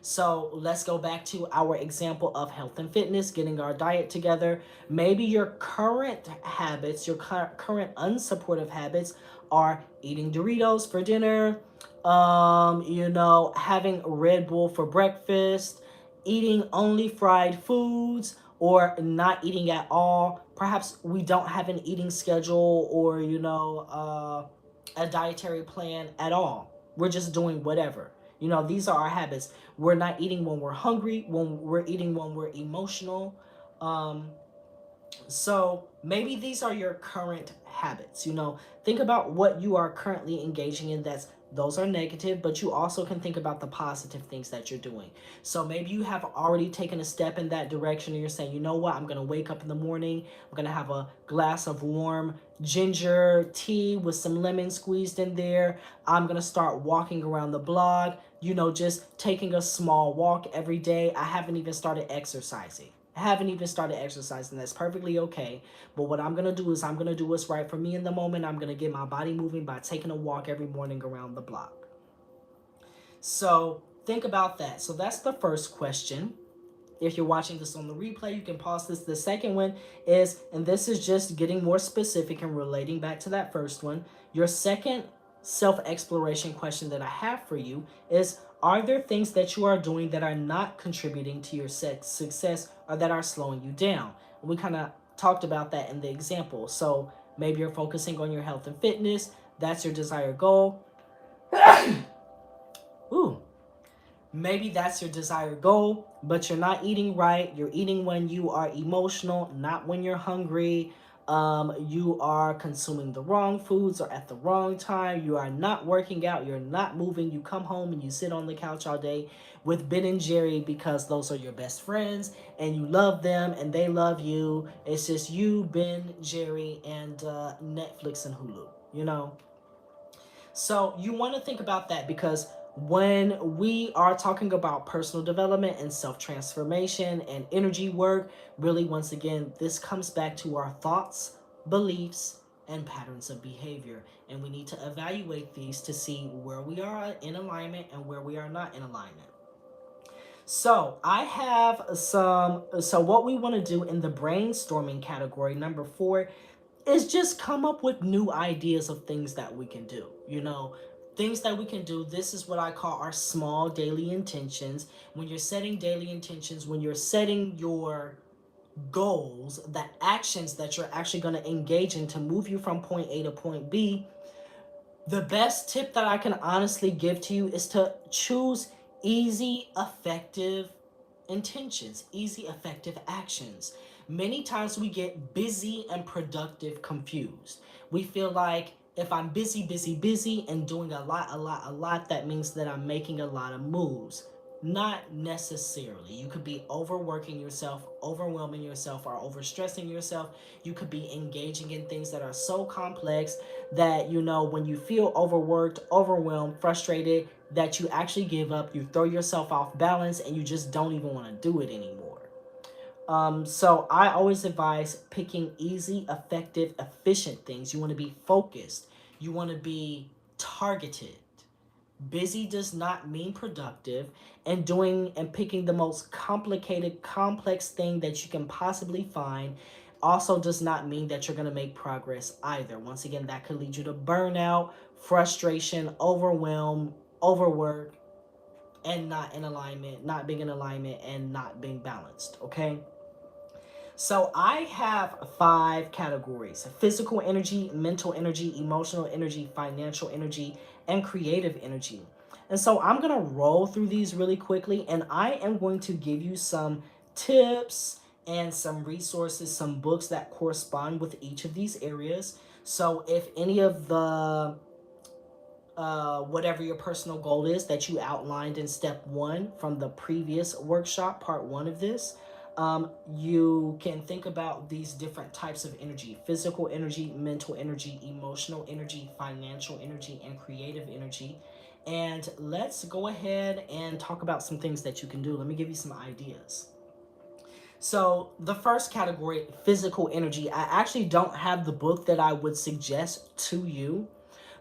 So let's go back to our example of health and fitness, getting our diet together. Maybe your current habits, your current unsupportive habits are eating Doritos for dinner, you know, having Red Bull for breakfast, eating only fried foods, or not eating at all. Perhaps we don't have an eating schedule or, you know, a dietary plan at all. We're just doing whatever. You know, these are our habits. We're not eating when we're hungry, when we're eating when we're emotional. So maybe these are your current habits. You know, think about what you are currently engaging in. Those are negative, but you also can think about the positive things that you're doing. So maybe you have already taken a step in that direction and you're saying, you know what, I'm going to wake up in the morning, I'm going to have a glass of warm ginger tea with some lemon squeezed in there. I'm going to start walking around the block, you know, just taking a small walk every day. I haven't even started exercising. That's perfectly okay. But what I'm going to do is I'm going to do what's right for me in the moment. I'm going to get my body moving by taking a walk every morning around the block. So think about that. So that's the first question. If you're watching this on the replay, you can pause this. The second one is, and this is just getting more specific and relating back to that first one, your second self-exploration question that I have for you is, are there things that you are doing that are not contributing to your success or that are slowing you down? We kind of talked about that in the example. So maybe you're focusing on your health and fitness. That's your desired goal. Ooh. Maybe that's your desired goal, but you're not eating right. You're eating when you are emotional, not when you're hungry. You are consuming the wrong foods or at the wrong time. You are not working out. You're not moving. You come home and you sit on the couch all day with Ben and Jerry because those are your best friends and you love them and they love you. It's just you, Ben, Jerry, and Netflix and Hulu, you know? So you want to think about that, because when we are talking about personal development and self-transformation and energy work, really, once again, this comes back to our thoughts, beliefs, and patterns of behavior. And we need to evaluate these to see where we are in alignment and where we are not in alignment. So I have so what we want to do in the brainstorming category, number 4, is just come up with new ideas of things that we can do. You know, things that we can do. This is what I call our small daily intentions. When you're setting daily intentions, when you're setting your goals, the actions that you're actually going to engage in to move you from point A to point B, the best tip that I can honestly give to you is to choose easy, effective intentions, easy, effective actions. Many times we get busy and productive confused. We feel like if I'm busy, busy, busy, and doing a lot, that means that I'm making a lot of moves. Not necessarily. You could be overworking yourself, overwhelming yourself, or overstressing yourself. You could be engaging in things that are so complex that, when you feel overworked, overwhelmed, frustrated, that you actually give up, you throw yourself off balance, and you just don't even want to do it anymore. So I always advise picking easy, effective, efficient things. You want to be focused. You want to be targeted. Busy does not mean productive, and doing and picking the most complicated, complex thing that you can possibly find also does not mean that you're going to make progress either. Once again, that could lead you to burnout, frustration, overwhelm, overwork, and not in alignment, not being in alignment, and not being balanced. Okay. So I have 5 categories: physical energy, mental energy, emotional energy, financial energy, and creative energy. And so I'm going to roll through these really quickly, and I am going to give you some tips and some resources, some books that correspond with each of these areas. So if any of the whatever your personal goal is that you outlined in step 1 from the previous workshop, part 1 of this, you can think about these different types of energy: physical energy, mental energy, emotional energy, financial energy, and creative energy. And let's go ahead and talk about some things that you can do. Let me give you some ideas. So, the first category, physical energy, I actually don't have the book that I would suggest to you,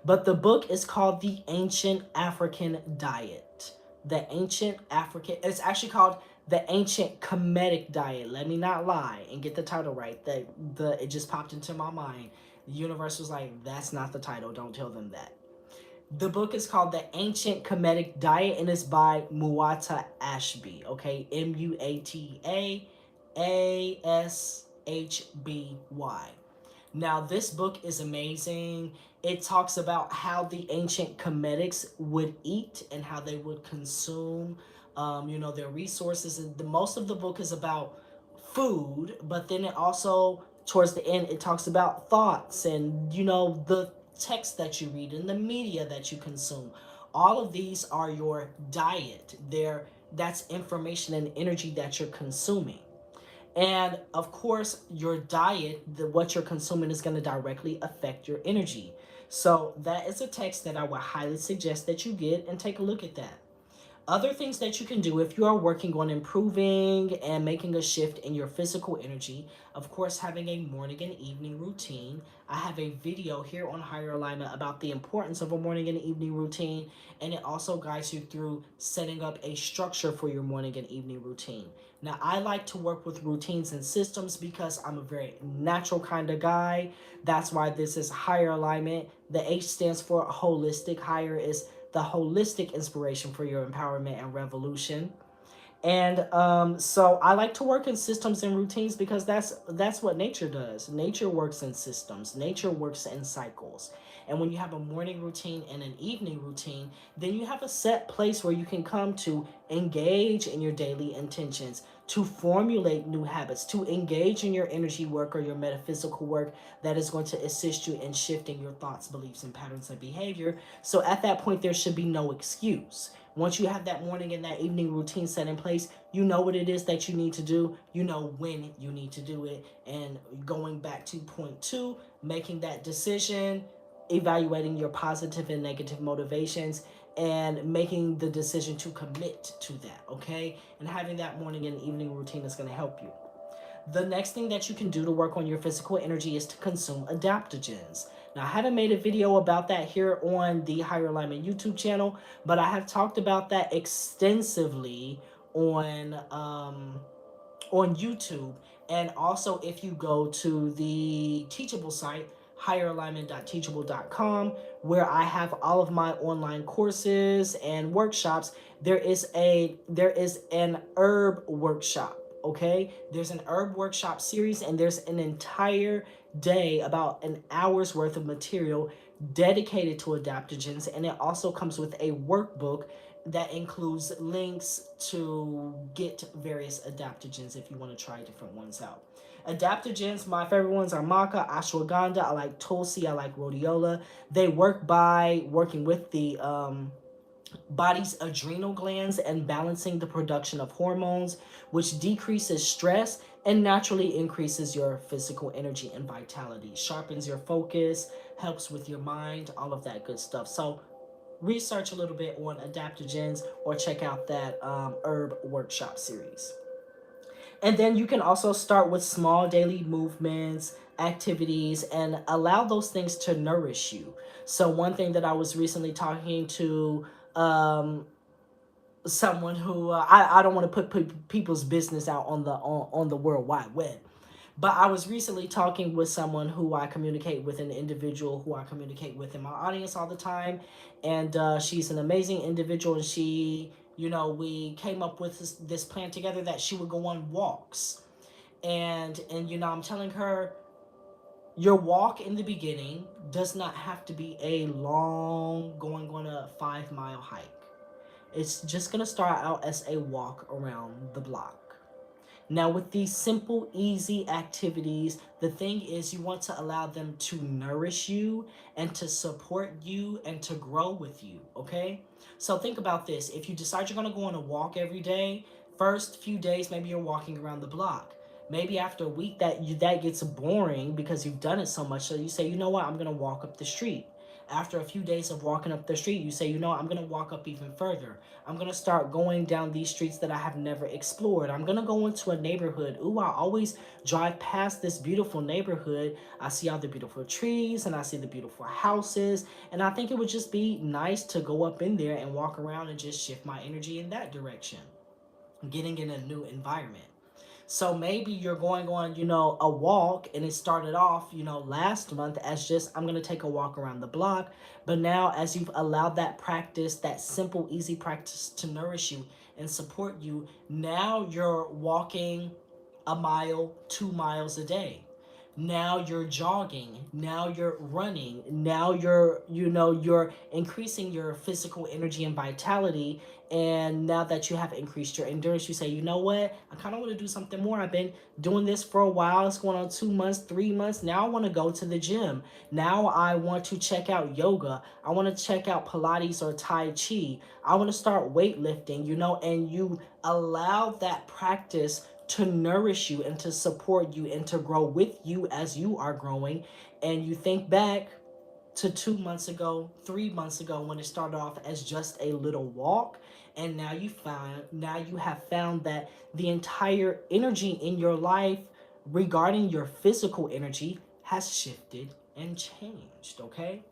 but the book is called The Ancient African Diet. The Ancient African, it's actually called The Ancient Kemetic Diet. Let me not lie and get the title right. It just popped into my mind. The universe was like, that's not the title. Don't tell them that. The book is called The Ancient Kemetic Diet, and it's by Muata Ashby. Okay, Muata Ashby. Now, this book is amazing. It talks about how the ancient Kemetics would eat and how they would consume, their resources. And most of the book is about food, but then it also, towards the end, it talks about thoughts and, the text that you read and the media that you consume. All of these are your diet. That's information and energy that you're consuming. And of course, your diet, what you're consuming, is going to directly affect your energy. So that is a text that I would highly suggest that you get and take a look at that. Other things that you can do if you are working on improving and making a shift in your physical energy, of course, having a morning and evening routine. I have a video here on Higher Alignment about the importance of a morning and evening routine, and it also guides you through setting up a structure for your morning and evening routine. Now, I like to work with routines and systems because I'm a very natural kind of guy. That's why this is Higher Alignment. The H stands for holistic. Higher is the holistic inspiration for your empowerment and revolution. And so I like to work in systems and routines because that's what nature does. Nature works in systems. Nature works in cycles. And when you have a morning routine and an evening routine, then you have a set place where you can come to engage in your daily intentions, to formulate new habits, to engage in your energy work or your metaphysical work that is going to assist you in shifting your thoughts, beliefs, and patterns of behavior. So at that point, there should be no excuse. Once you have that morning and that evening routine set in place, you know what it is that you need to do. You know when you need to do it. And going back to point 2, making that decision, evaluating your positive and negative motivations, and making the decision to commit to that, okay? And having that morning and evening routine is going to help you. The next thing that you can do to work on your physical energy is to consume adaptogens. Now, I haven't made a video about that here on the Higher Alignment YouTube channel, but I have talked about that extensively on YouTube. And also, if you go to the Teachable site, higheralignment.teachable.com, where I have all of my online courses and workshops, there is an herb workshop. Okay, there's an herb workshop series, and there's an entire day, about an hour's worth of material dedicated to adaptogens, and it also comes with a workbook that includes links to get various adaptogens if you want to try different ones out. Adaptogens, my favorite ones are maca, ashwagandha. I like tulsi. I like rhodiola. They work by working with the body's adrenal glands and balancing the production of hormones, which decreases stress and naturally increases your physical energy and vitality, sharpens your focus, helps with your mind, all of that good stuff. So research a little bit on adaptogens or check out that herb workshop series. And then you can also start with small daily movements, activities, and allow those things to nourish you. So one thing that I was recently talking to someone who I don't want to put people's business out on on the World Wide Web. But I was recently talking with someone who I communicate with, an individual who I communicate with in my audience all the time. And she's an amazing individual. And she, we came up with this plan together that she would go on walks. And I'm telling her, your walk in the beginning does not have to be a long, going on a 5 mile hike. It's just going to start out as a walk around the block. Now, with these simple, easy activities, the thing is you want to allow them to nourish you and to support you and to grow with you, okay? So think about this. If you decide you're going to go on a walk every day, first few days, maybe you're walking around the block. Maybe after a week that gets boring because you've done it so much. So you say, you know what, I'm going to walk up the street. After a few days of walking up the street, you say, you know, I'm going to walk up even further. I'm going to start going down these streets that I have never explored. I'm going to go into a neighborhood. Ooh, I always drive past this beautiful neighborhood. I see all the beautiful trees and I see the beautiful houses. And I think it would just be nice to go up in there and walk around and just shift my energy in that direction, getting in a new environment. So maybe you're going on, a walk, and it started off, last month as just, I'm going to take a walk around the block. But now, as you've allowed that practice, that simple, easy practice to nourish you and support you, now you're walking a mile, 2 miles a day. Now you're jogging. Now you're running. Now you're increasing your physical energy and vitality. And now that you have increased your endurance, you say, you know what? I kind of want to do something more. I've been doing this for a while. It's going on 2 months, 3 months. Now I want to go to the gym. Now I want to check out yoga. I want to check out Pilates or Tai Chi. I want to start weightlifting, and you allow that practice to nourish you and to support you and to grow with you as you are growing. And you think back to 2 months ago, 3 months ago, when it started off as just a little walk. And now you have found that the entire energy in your life regarding your physical energy has shifted and changed, okay?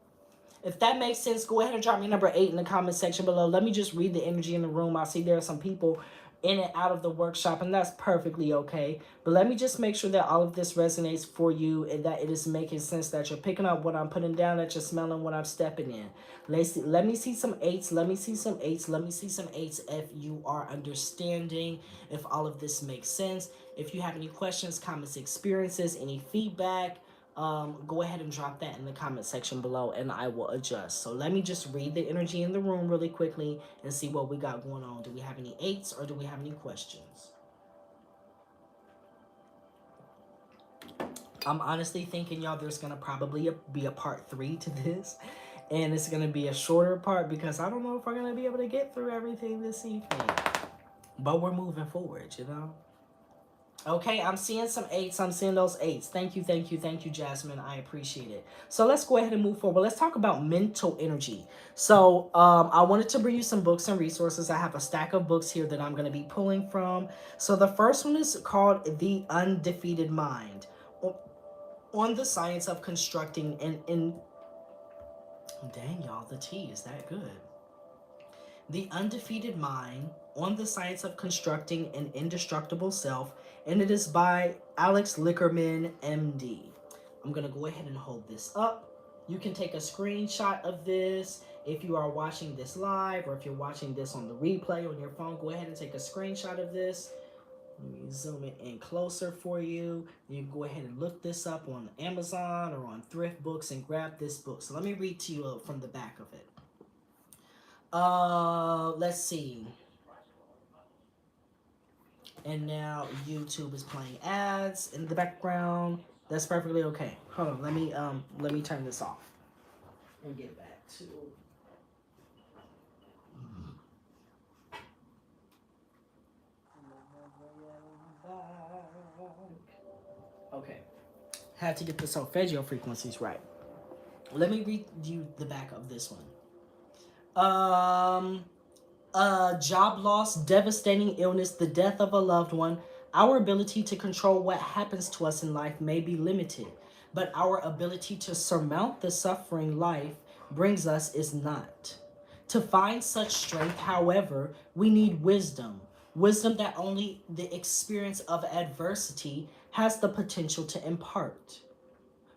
If that makes sense, go ahead and drop me number 8 in the comment section below. Let me just read the energy in the room. I see there are some people in and out of the workshop, and that's perfectly okay. But let me just make sure that all of this resonates for you and that it is making sense, that you're picking up what I'm putting down, that you're smelling what I'm stepping in. Let me see some 8s. Let me see some 8s. Let me see some 8s if you are understanding, if all of this makes sense. If you have any questions, comments, experiences, any feedback, go ahead and drop that in the comment section below and I will adjust. So let me just read the energy in the room really quickly and see what we got going on. Do we have any 8s or do we have any questions? I'm honestly thinking, y'all, there's going to probably be a part 3 to this. And it's going to be a shorter part because I don't know if we're going to be able to get through everything this evening. But we're moving forward. Okay, I'm seeing some 8s. I'm seeing those 8s. Thank you, Jasmine. I appreciate it. So let's go ahead and move forward. Let's talk about mental energy. So I wanted to bring you some books and resources. I have a stack of books here that I'm going to be pulling from. So the first one is called The Undefeated Mind, on the science of constructing dang, y'all, the tea is that good. The Undefeated Mind, on the Science of Constructing an Indestructible Self, and it is by Alex Lickerman, MD. I'm going to go ahead and hold this up. You can take a screenshot of this if you are watching this live, or if you're watching this on the replay on your phone, go ahead and take a screenshot of this. Let me zoom it in closer for you. You can go ahead and look this up on Amazon or on Thrift Books and grab this book. So let me read to you from the back of it. Let's see. And now YouTube is playing ads in the background. That's perfectly okay. Hold on, let me turn this off and get back to. Okay, had to get the solfeggio frequencies right. Let me read you the back of this one. Um, job loss, devastating illness, the death of a loved one. Our ability to control what happens to us in life may be limited, but our ability to surmount the suffering life brings us is not. To find such strength, however, we need wisdom. Wisdom that only the experience of adversity has the potential to impart.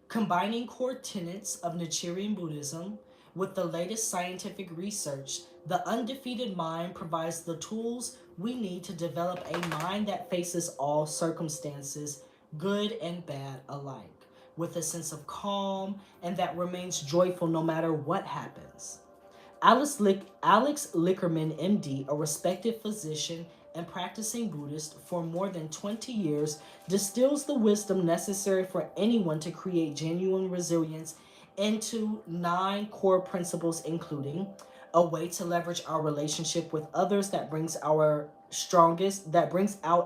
Combining core tenets of Nichiren Buddhism with the latest scientific research, the undefeated mind provides the tools we need to develop a mind that faces all circumstances, good and bad alike, with a sense of calm and that remains joyful no matter what happens. Alex Lickerman, MD, a respected physician and practicing Buddhist for more than 20 years, distills the wisdom necessary for anyone to create genuine resilience into 9 core principles, including a way to leverage our relationship with others that brings out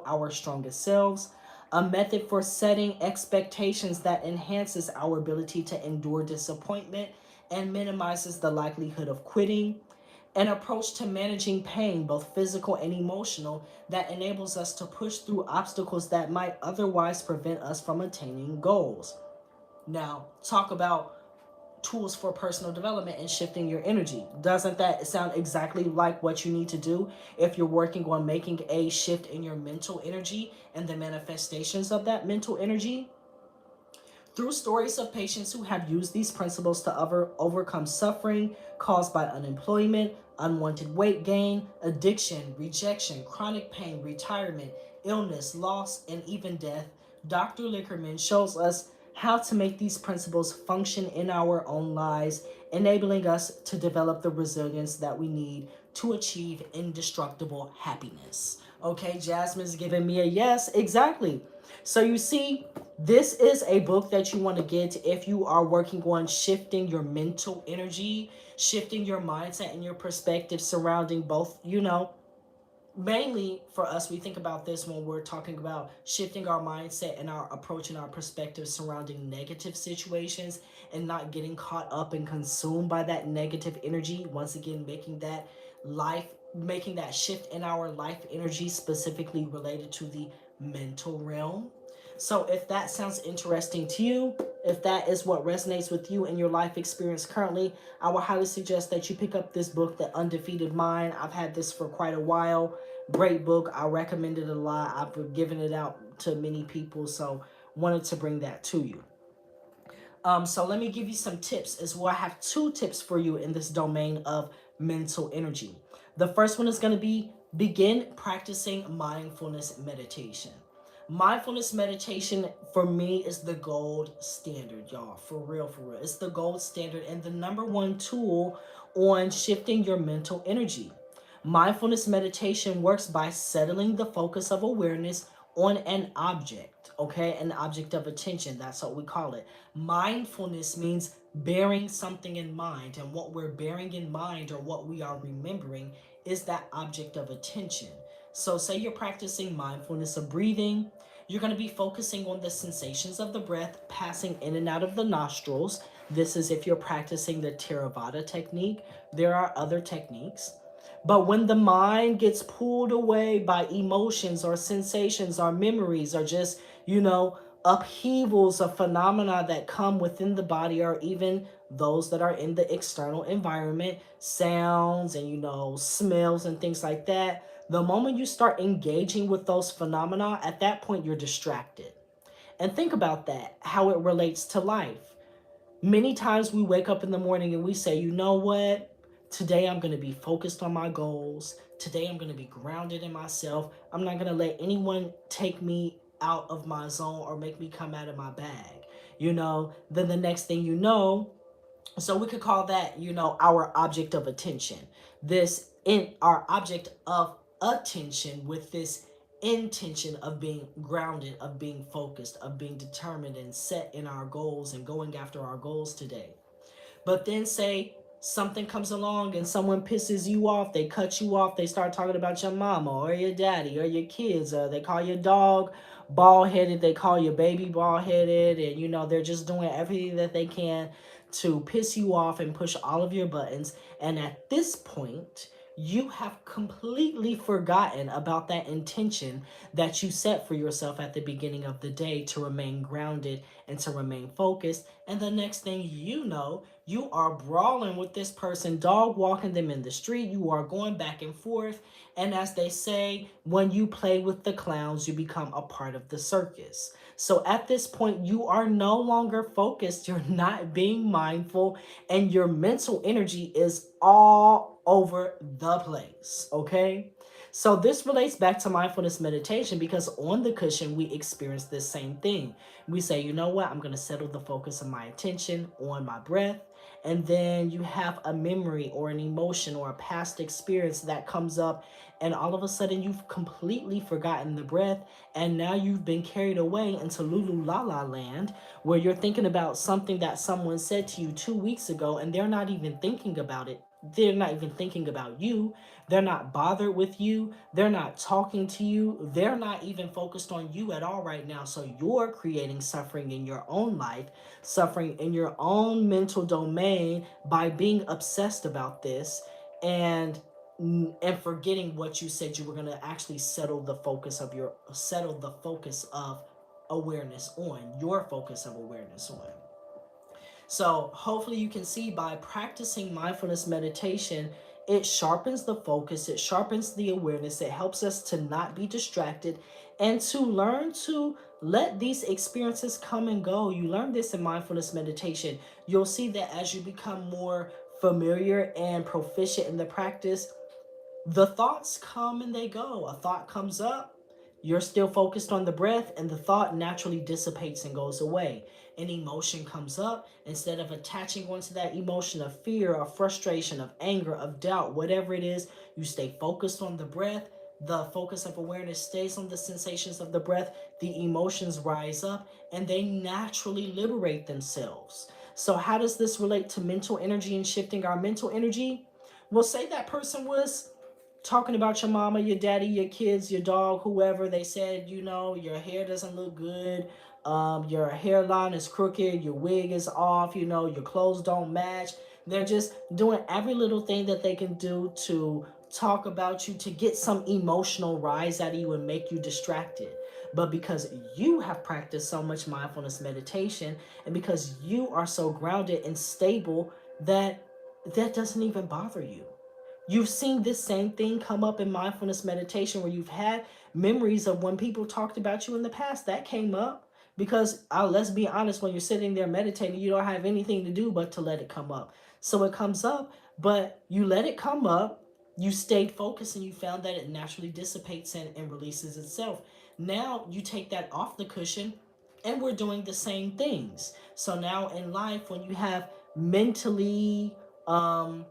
our strongest selves, a method for setting expectations that enhances our ability to endure disappointment and minimizes the likelihood of quitting, an approach to managing pain, both physical and emotional, that enables us to push through obstacles that might otherwise prevent us from attaining goals. Now, talk about tools for personal development and shifting your energy. Doesn't that sound exactly like what you need to do if you're working on making a shift in your mental energy and the manifestations of that mental energy? Through stories of patients who have used these principles to overcome suffering caused by unemployment, unwanted weight gain, addiction, rejection, chronic pain, retirement, illness, loss, and even death, Dr. Lickerman shows us how to make these principles function in our own lives, enabling us to develop the resilience that we need to achieve indestructible happiness. Okay, Jasmine's giving me a yes. Exactly. So you see, this is a book that you want to get if you are working on shifting your mental energy, shifting your mindset and your perspective surrounding both, mainly for us, we think about this when we're talking about shifting our mindset and our approach and our perspective surrounding negative situations and not getting caught up and consumed by that negative energy. Once again, making that shift in our life energy specifically related to the mental realm. So if that sounds interesting to you, if that is what resonates with you in your life experience currently, I would highly suggest that you pick up this book, The Undefeated Mind. I've had this for quite a while. Great book. I recommend it a lot. I've given it out to many people, so wanted to bring that to you. So let me give you some tips as well. I have 2 tips for you in this domain of mental energy. The first one is going to be begin practicing mindfulness meditation. Mindfulness meditation for me is the gold standard, y'all. For real, for real. It's the gold standard and the number one tool on shifting your mental energy. Mindfulness meditation works by settling the focus of awareness on an object, okay? An object of attention. That's what we call it. Mindfulness means bearing something in mind, and what we're bearing in mind or what we are remembering is that object of attention. So, say you're practicing mindfulness of breathing, you're going to be focusing on the sensations of the breath passing in and out of the nostrils. This is if you're practicing the Theravada technique. There are other techniques. But when the mind gets pulled away by emotions or sensations or memories or just, upheavals of phenomena that come within the body or even those that are in the external environment, sounds and, smells and things like that, the moment you start engaging with those phenomena, at that point you're distracted. And think about that, how it relates to life. Many times we wake up in the morning and we say, you know what? Today I'm going to be focused on my goals. Today I'm going to be grounded in myself. I'm not going to let anyone take me out of my zone or make me come out of my bag. Then the next thing you know, so we could call that, our object of attention. This in our object of attention with this intention of being grounded, of being focused, of being determined and set in our goals and going after our goals today. But then say something comes along and someone pisses you off, they cut you off, they start talking about your mama or your daddy or your kids, or they call your dog bald headed, they call your baby bald headed, and they're just doing everything that they can to piss you off and push all of your buttons. And at this point, you have completely forgotten about that intention that you set for yourself at the beginning of the day to remain grounded and to remain focused. And the next thing you know, you are brawling with this person, dog walking them in the street. You are going back and forth. And as they say, when you play with the clowns, you become a part of the circus. So at this point, you are no longer focused. You're not being mindful, and your mental energy is all over the place. Okay? So this relates back to mindfulness meditation, because on the cushion, we experience this same thing. We say, you know what? I'm going to settle the focus of my attention on my breath. And then you have a memory or an emotion or a past experience that comes up, and all of a sudden you've completely forgotten the breath, and now you've been carried away into Lulu La La land, where you're thinking about something that someone said to you 2 weeks ago, and they're not even thinking about it. They're not even thinking about you. They're not bothered with you. They're not talking to you. They're not even focused on you at all right now. So you're creating suffering in your own life, suffering in your own mental domain by being obsessed about this, and forgetting what you said you were going to actually settle the focus of awareness on, your focus of awareness on. So hopefully you can see, by practicing mindfulness meditation, it sharpens the focus, it sharpens the awareness, it helps us to not be distracted and to learn to let these experiences come and go. You learn this in mindfulness meditation. You'll see that as you become more familiar and proficient in the practice, the thoughts come and they go. A thought comes up, you're still focused on the breath, and the thought naturally dissipates and goes away. An emotion comes up, instead of attaching onto that emotion of fear, of frustration, of anger, of doubt, whatever it is, you stay focused on the breath. The focus of awareness stays on the sensations of the breath. The emotions rise up and they naturally liberate themselves. So, how does this relate to mental energy and shifting our mental energy? Well, say that person was talking about your mama, your daddy, your kids, your dog, whoever. They said, your hair doesn't look good. Your hairline is crooked. Your wig is off. Your clothes don't match. They're just doing every little thing that they can do to talk about you, to get some emotional rise out of you and make you distracted. But because you have practiced so much mindfulness meditation, and because you are so grounded and stable, that doesn't even bother you. You've seen this same thing come up in mindfulness meditation, where you've had memories of when people talked about you in the past. That came up because, let's be honest, when you're sitting there meditating, you don't have anything to do but to let it come up. So it comes up, but you let it come up, you stayed focused, and you found that it naturally dissipates and releases itself. Now you take that off the cushion, and we're doing the same things. So now in life, when you have um,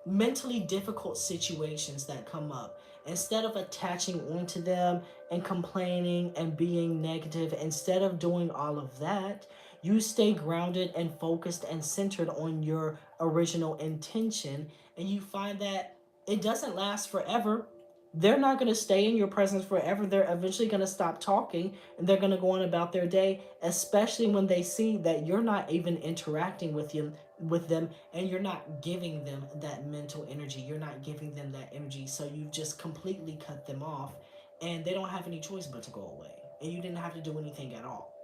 mentally difficult situations that come up, instead of attaching onto them and complaining and being negative, instead of doing all of that, you stay grounded and focused and centered on your original intention, and you find that it doesn't last forever. They're not going to stay in your presence forever. They're eventually going to stop talking, and they're going to go on about their day, especially when they see that you're not even interacting with them, and you're not giving them that mental energy. You're not giving them that energy. So you've just completely cut them off, and they don't have any choice but to go away. And you didn't have to do anything at all.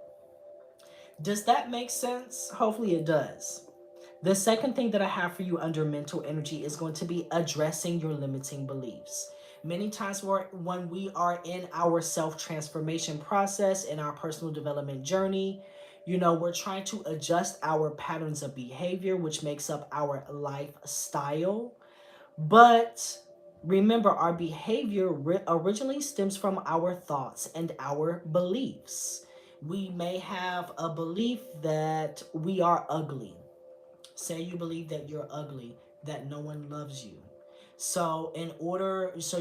Does that make sense? Hopefully it does. The second thing that I have for you under mental energy is going to be addressing your limiting beliefs. Many times when we are in our self-transformation process, in our personal development journey, we're trying to adjust our patterns of behavior, which makes up our lifestyle. But remember, our behavior originally stems from our thoughts and our beliefs. We may have a belief that we are ugly. Say you believe that you're ugly, that no one loves you. So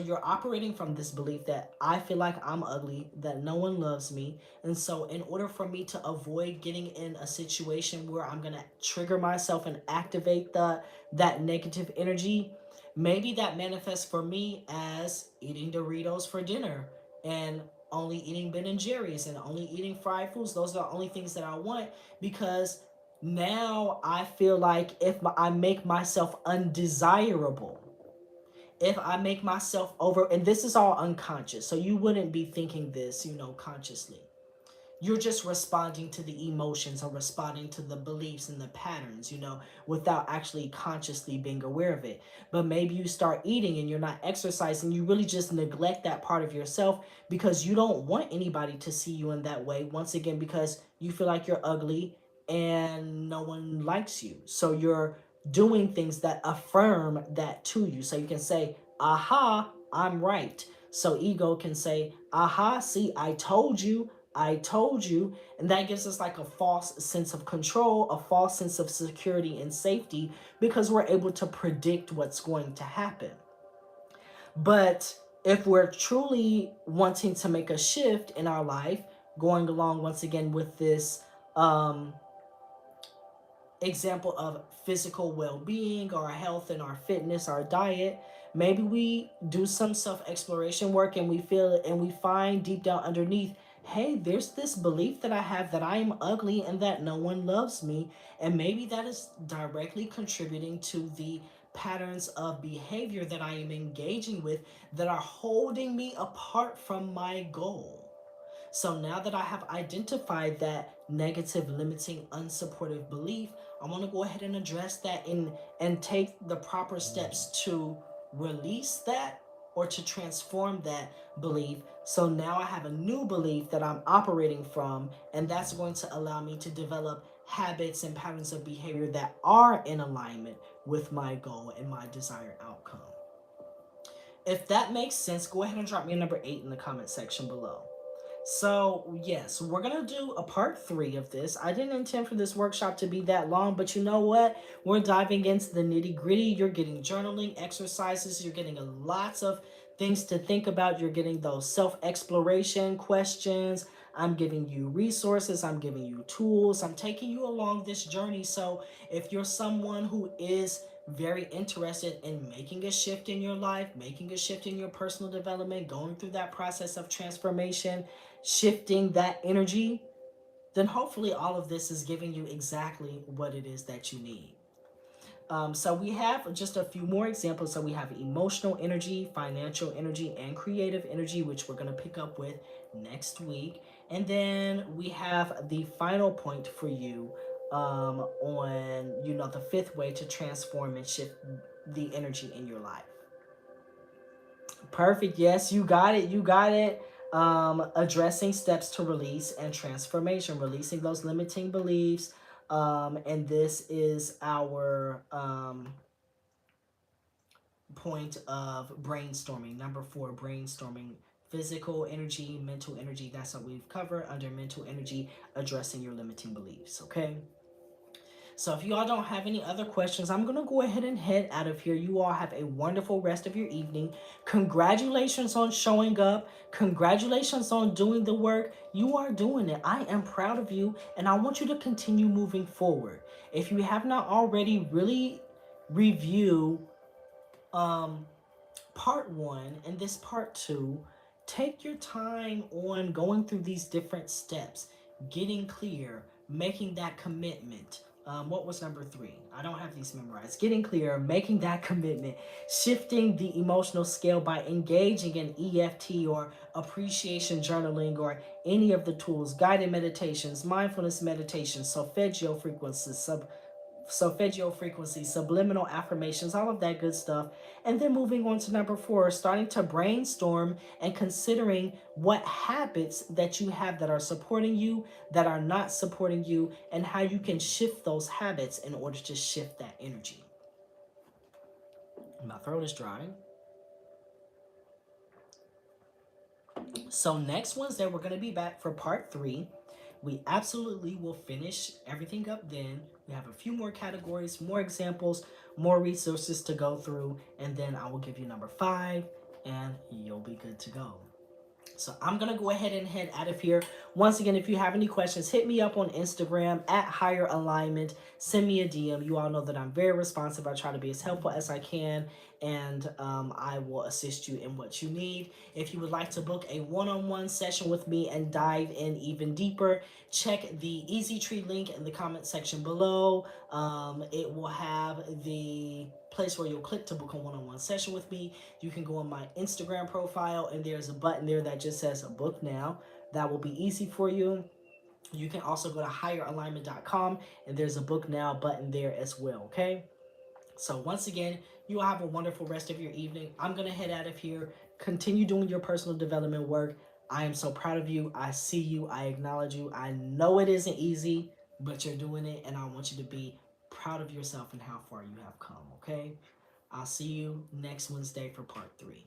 you're operating from this belief that I feel like I'm ugly, that no one loves me. And so in order for me to avoid getting in a situation where I'm going to trigger myself and activate that negative energy, maybe that manifests for me as eating Doritos for dinner and only eating Ben and Jerry's and only eating fried foods. Those are the only things that I want, because now I feel like if I make myself undesirable, if I make myself over, and this is all unconscious, so you wouldn't be thinking this, consciously. You're just responding to the emotions or responding to the beliefs and the patterns, without actually consciously being aware of it. But maybe you start eating and you're not exercising. You really just neglect that part of yourself because you don't want anybody to see you in that way. Once again, because you feel like you're ugly and no one likes you. So you're doing things that affirm that to you. So you can say, aha, I'm right. So ego can say, aha, see, I told you. And that gives us like a false sense of control, a false sense of security and safety, because we're able to predict what's going to happen. But if we're truly wanting to make a shift in our life, going along once again with this um, example of physical well-being, our health and our fitness, our diet, maybe we do some self-exploration work and we feel it and we find deep down underneath, hey, there's this belief that I have that I am ugly and that no one loves me. And maybe that is directly contributing to the patterns of behavior that I am engaging with that are holding me apart from my goal. So now that I have identified that negative, limiting, unsupportive belief, I want to go ahead and address that and take the proper steps to release that or to transform that belief. So now I have a new belief that I'm operating from, and that's going to allow me to develop habits and patterns of behavior that are in alignment with my goal and my desired outcome. If that makes sense, go ahead and drop me a number 8 in the comment section below. So, yes, we're going to do a part 3 of this. I didn't intend for this workshop to be that long, but you know what? We're diving into the nitty gritty. You're getting journaling exercises. You're getting lots of things to think about. You're getting those self-exploration questions. I'm giving you resources. I'm giving you tools. I'm taking you along this journey. So if you're someone who is very interested in making a shift in your life, making a shift in your personal development, going through that process of transformation, shifting that energy, then hopefully all of this is giving you exactly what it is that you need. So we have just a few more examples. So we have emotional energy, financial energy, and creative energy, which we're going to pick up with next week. And then we have the final point for you on, the 5th way to transform and shift the energy in your life. Perfect. Yes, you got it. You got it. Addressing steps to release and transformation, releasing those limiting beliefs. And this is our point of brainstorming. Number 4, brainstorming. Physical energy, mental energy. That's what we've covered under mental energy, addressing your limiting beliefs. Okay. So if you all don't have any other questions, I'm going to go ahead and head out of here. You all have a wonderful rest of your evening. Congratulations on showing up. Congratulations on doing the work. You are doing it. I am proud of you, and I want you to continue moving forward. If you have not already, really review part 1 and this part 2. Take your time on going through these different steps, getting clear, making that commitment. What was number 3? I don't have these memorized. Getting clear, making that commitment, shifting the emotional scale by engaging in EFT or appreciation journaling or any of the tools, guided meditations, mindfulness meditation, solfeggio frequency, subliminal affirmations, all of that good stuff. And then moving on to number 4, starting to brainstorm and considering what habits that you have that are supporting you, that are not supporting you, and how you can shift those habits in order to shift that energy. My throat is dry. So next Wednesday, we're going to be back for part 3. We absolutely will finish everything up then. We have a few more categories, more examples, more resources to go through, and then I will give you number 5 and you'll be good to go. So I'm going to go ahead and head out of here. Once again, if you have any questions, hit me up on Instagram at Higher Alignment. Send me a DM. You all know that I'm very responsive. I try to be as helpful as I can, and I will assist you in what you need. If you would like to book a one-on-one session with me and dive in even deeper, check the Easy Tree link in the comment section below. It will have the place where you'll click to book a one-on-one session with me. You can go on my Instagram profile and there's a button there that just says book now. That will be easy for you. You can also go to higheralignment.com and there's a book now button there as well, okay? So once again, you all have a wonderful rest of your evening. I'm going to head out of here. Continue doing your personal development work. I am so proud of you. I see you. I acknowledge you. I know it isn't easy, but you're doing it, and I want you to be proud of yourself and how far you have come, okay? I'll see you next Wednesday for part 3.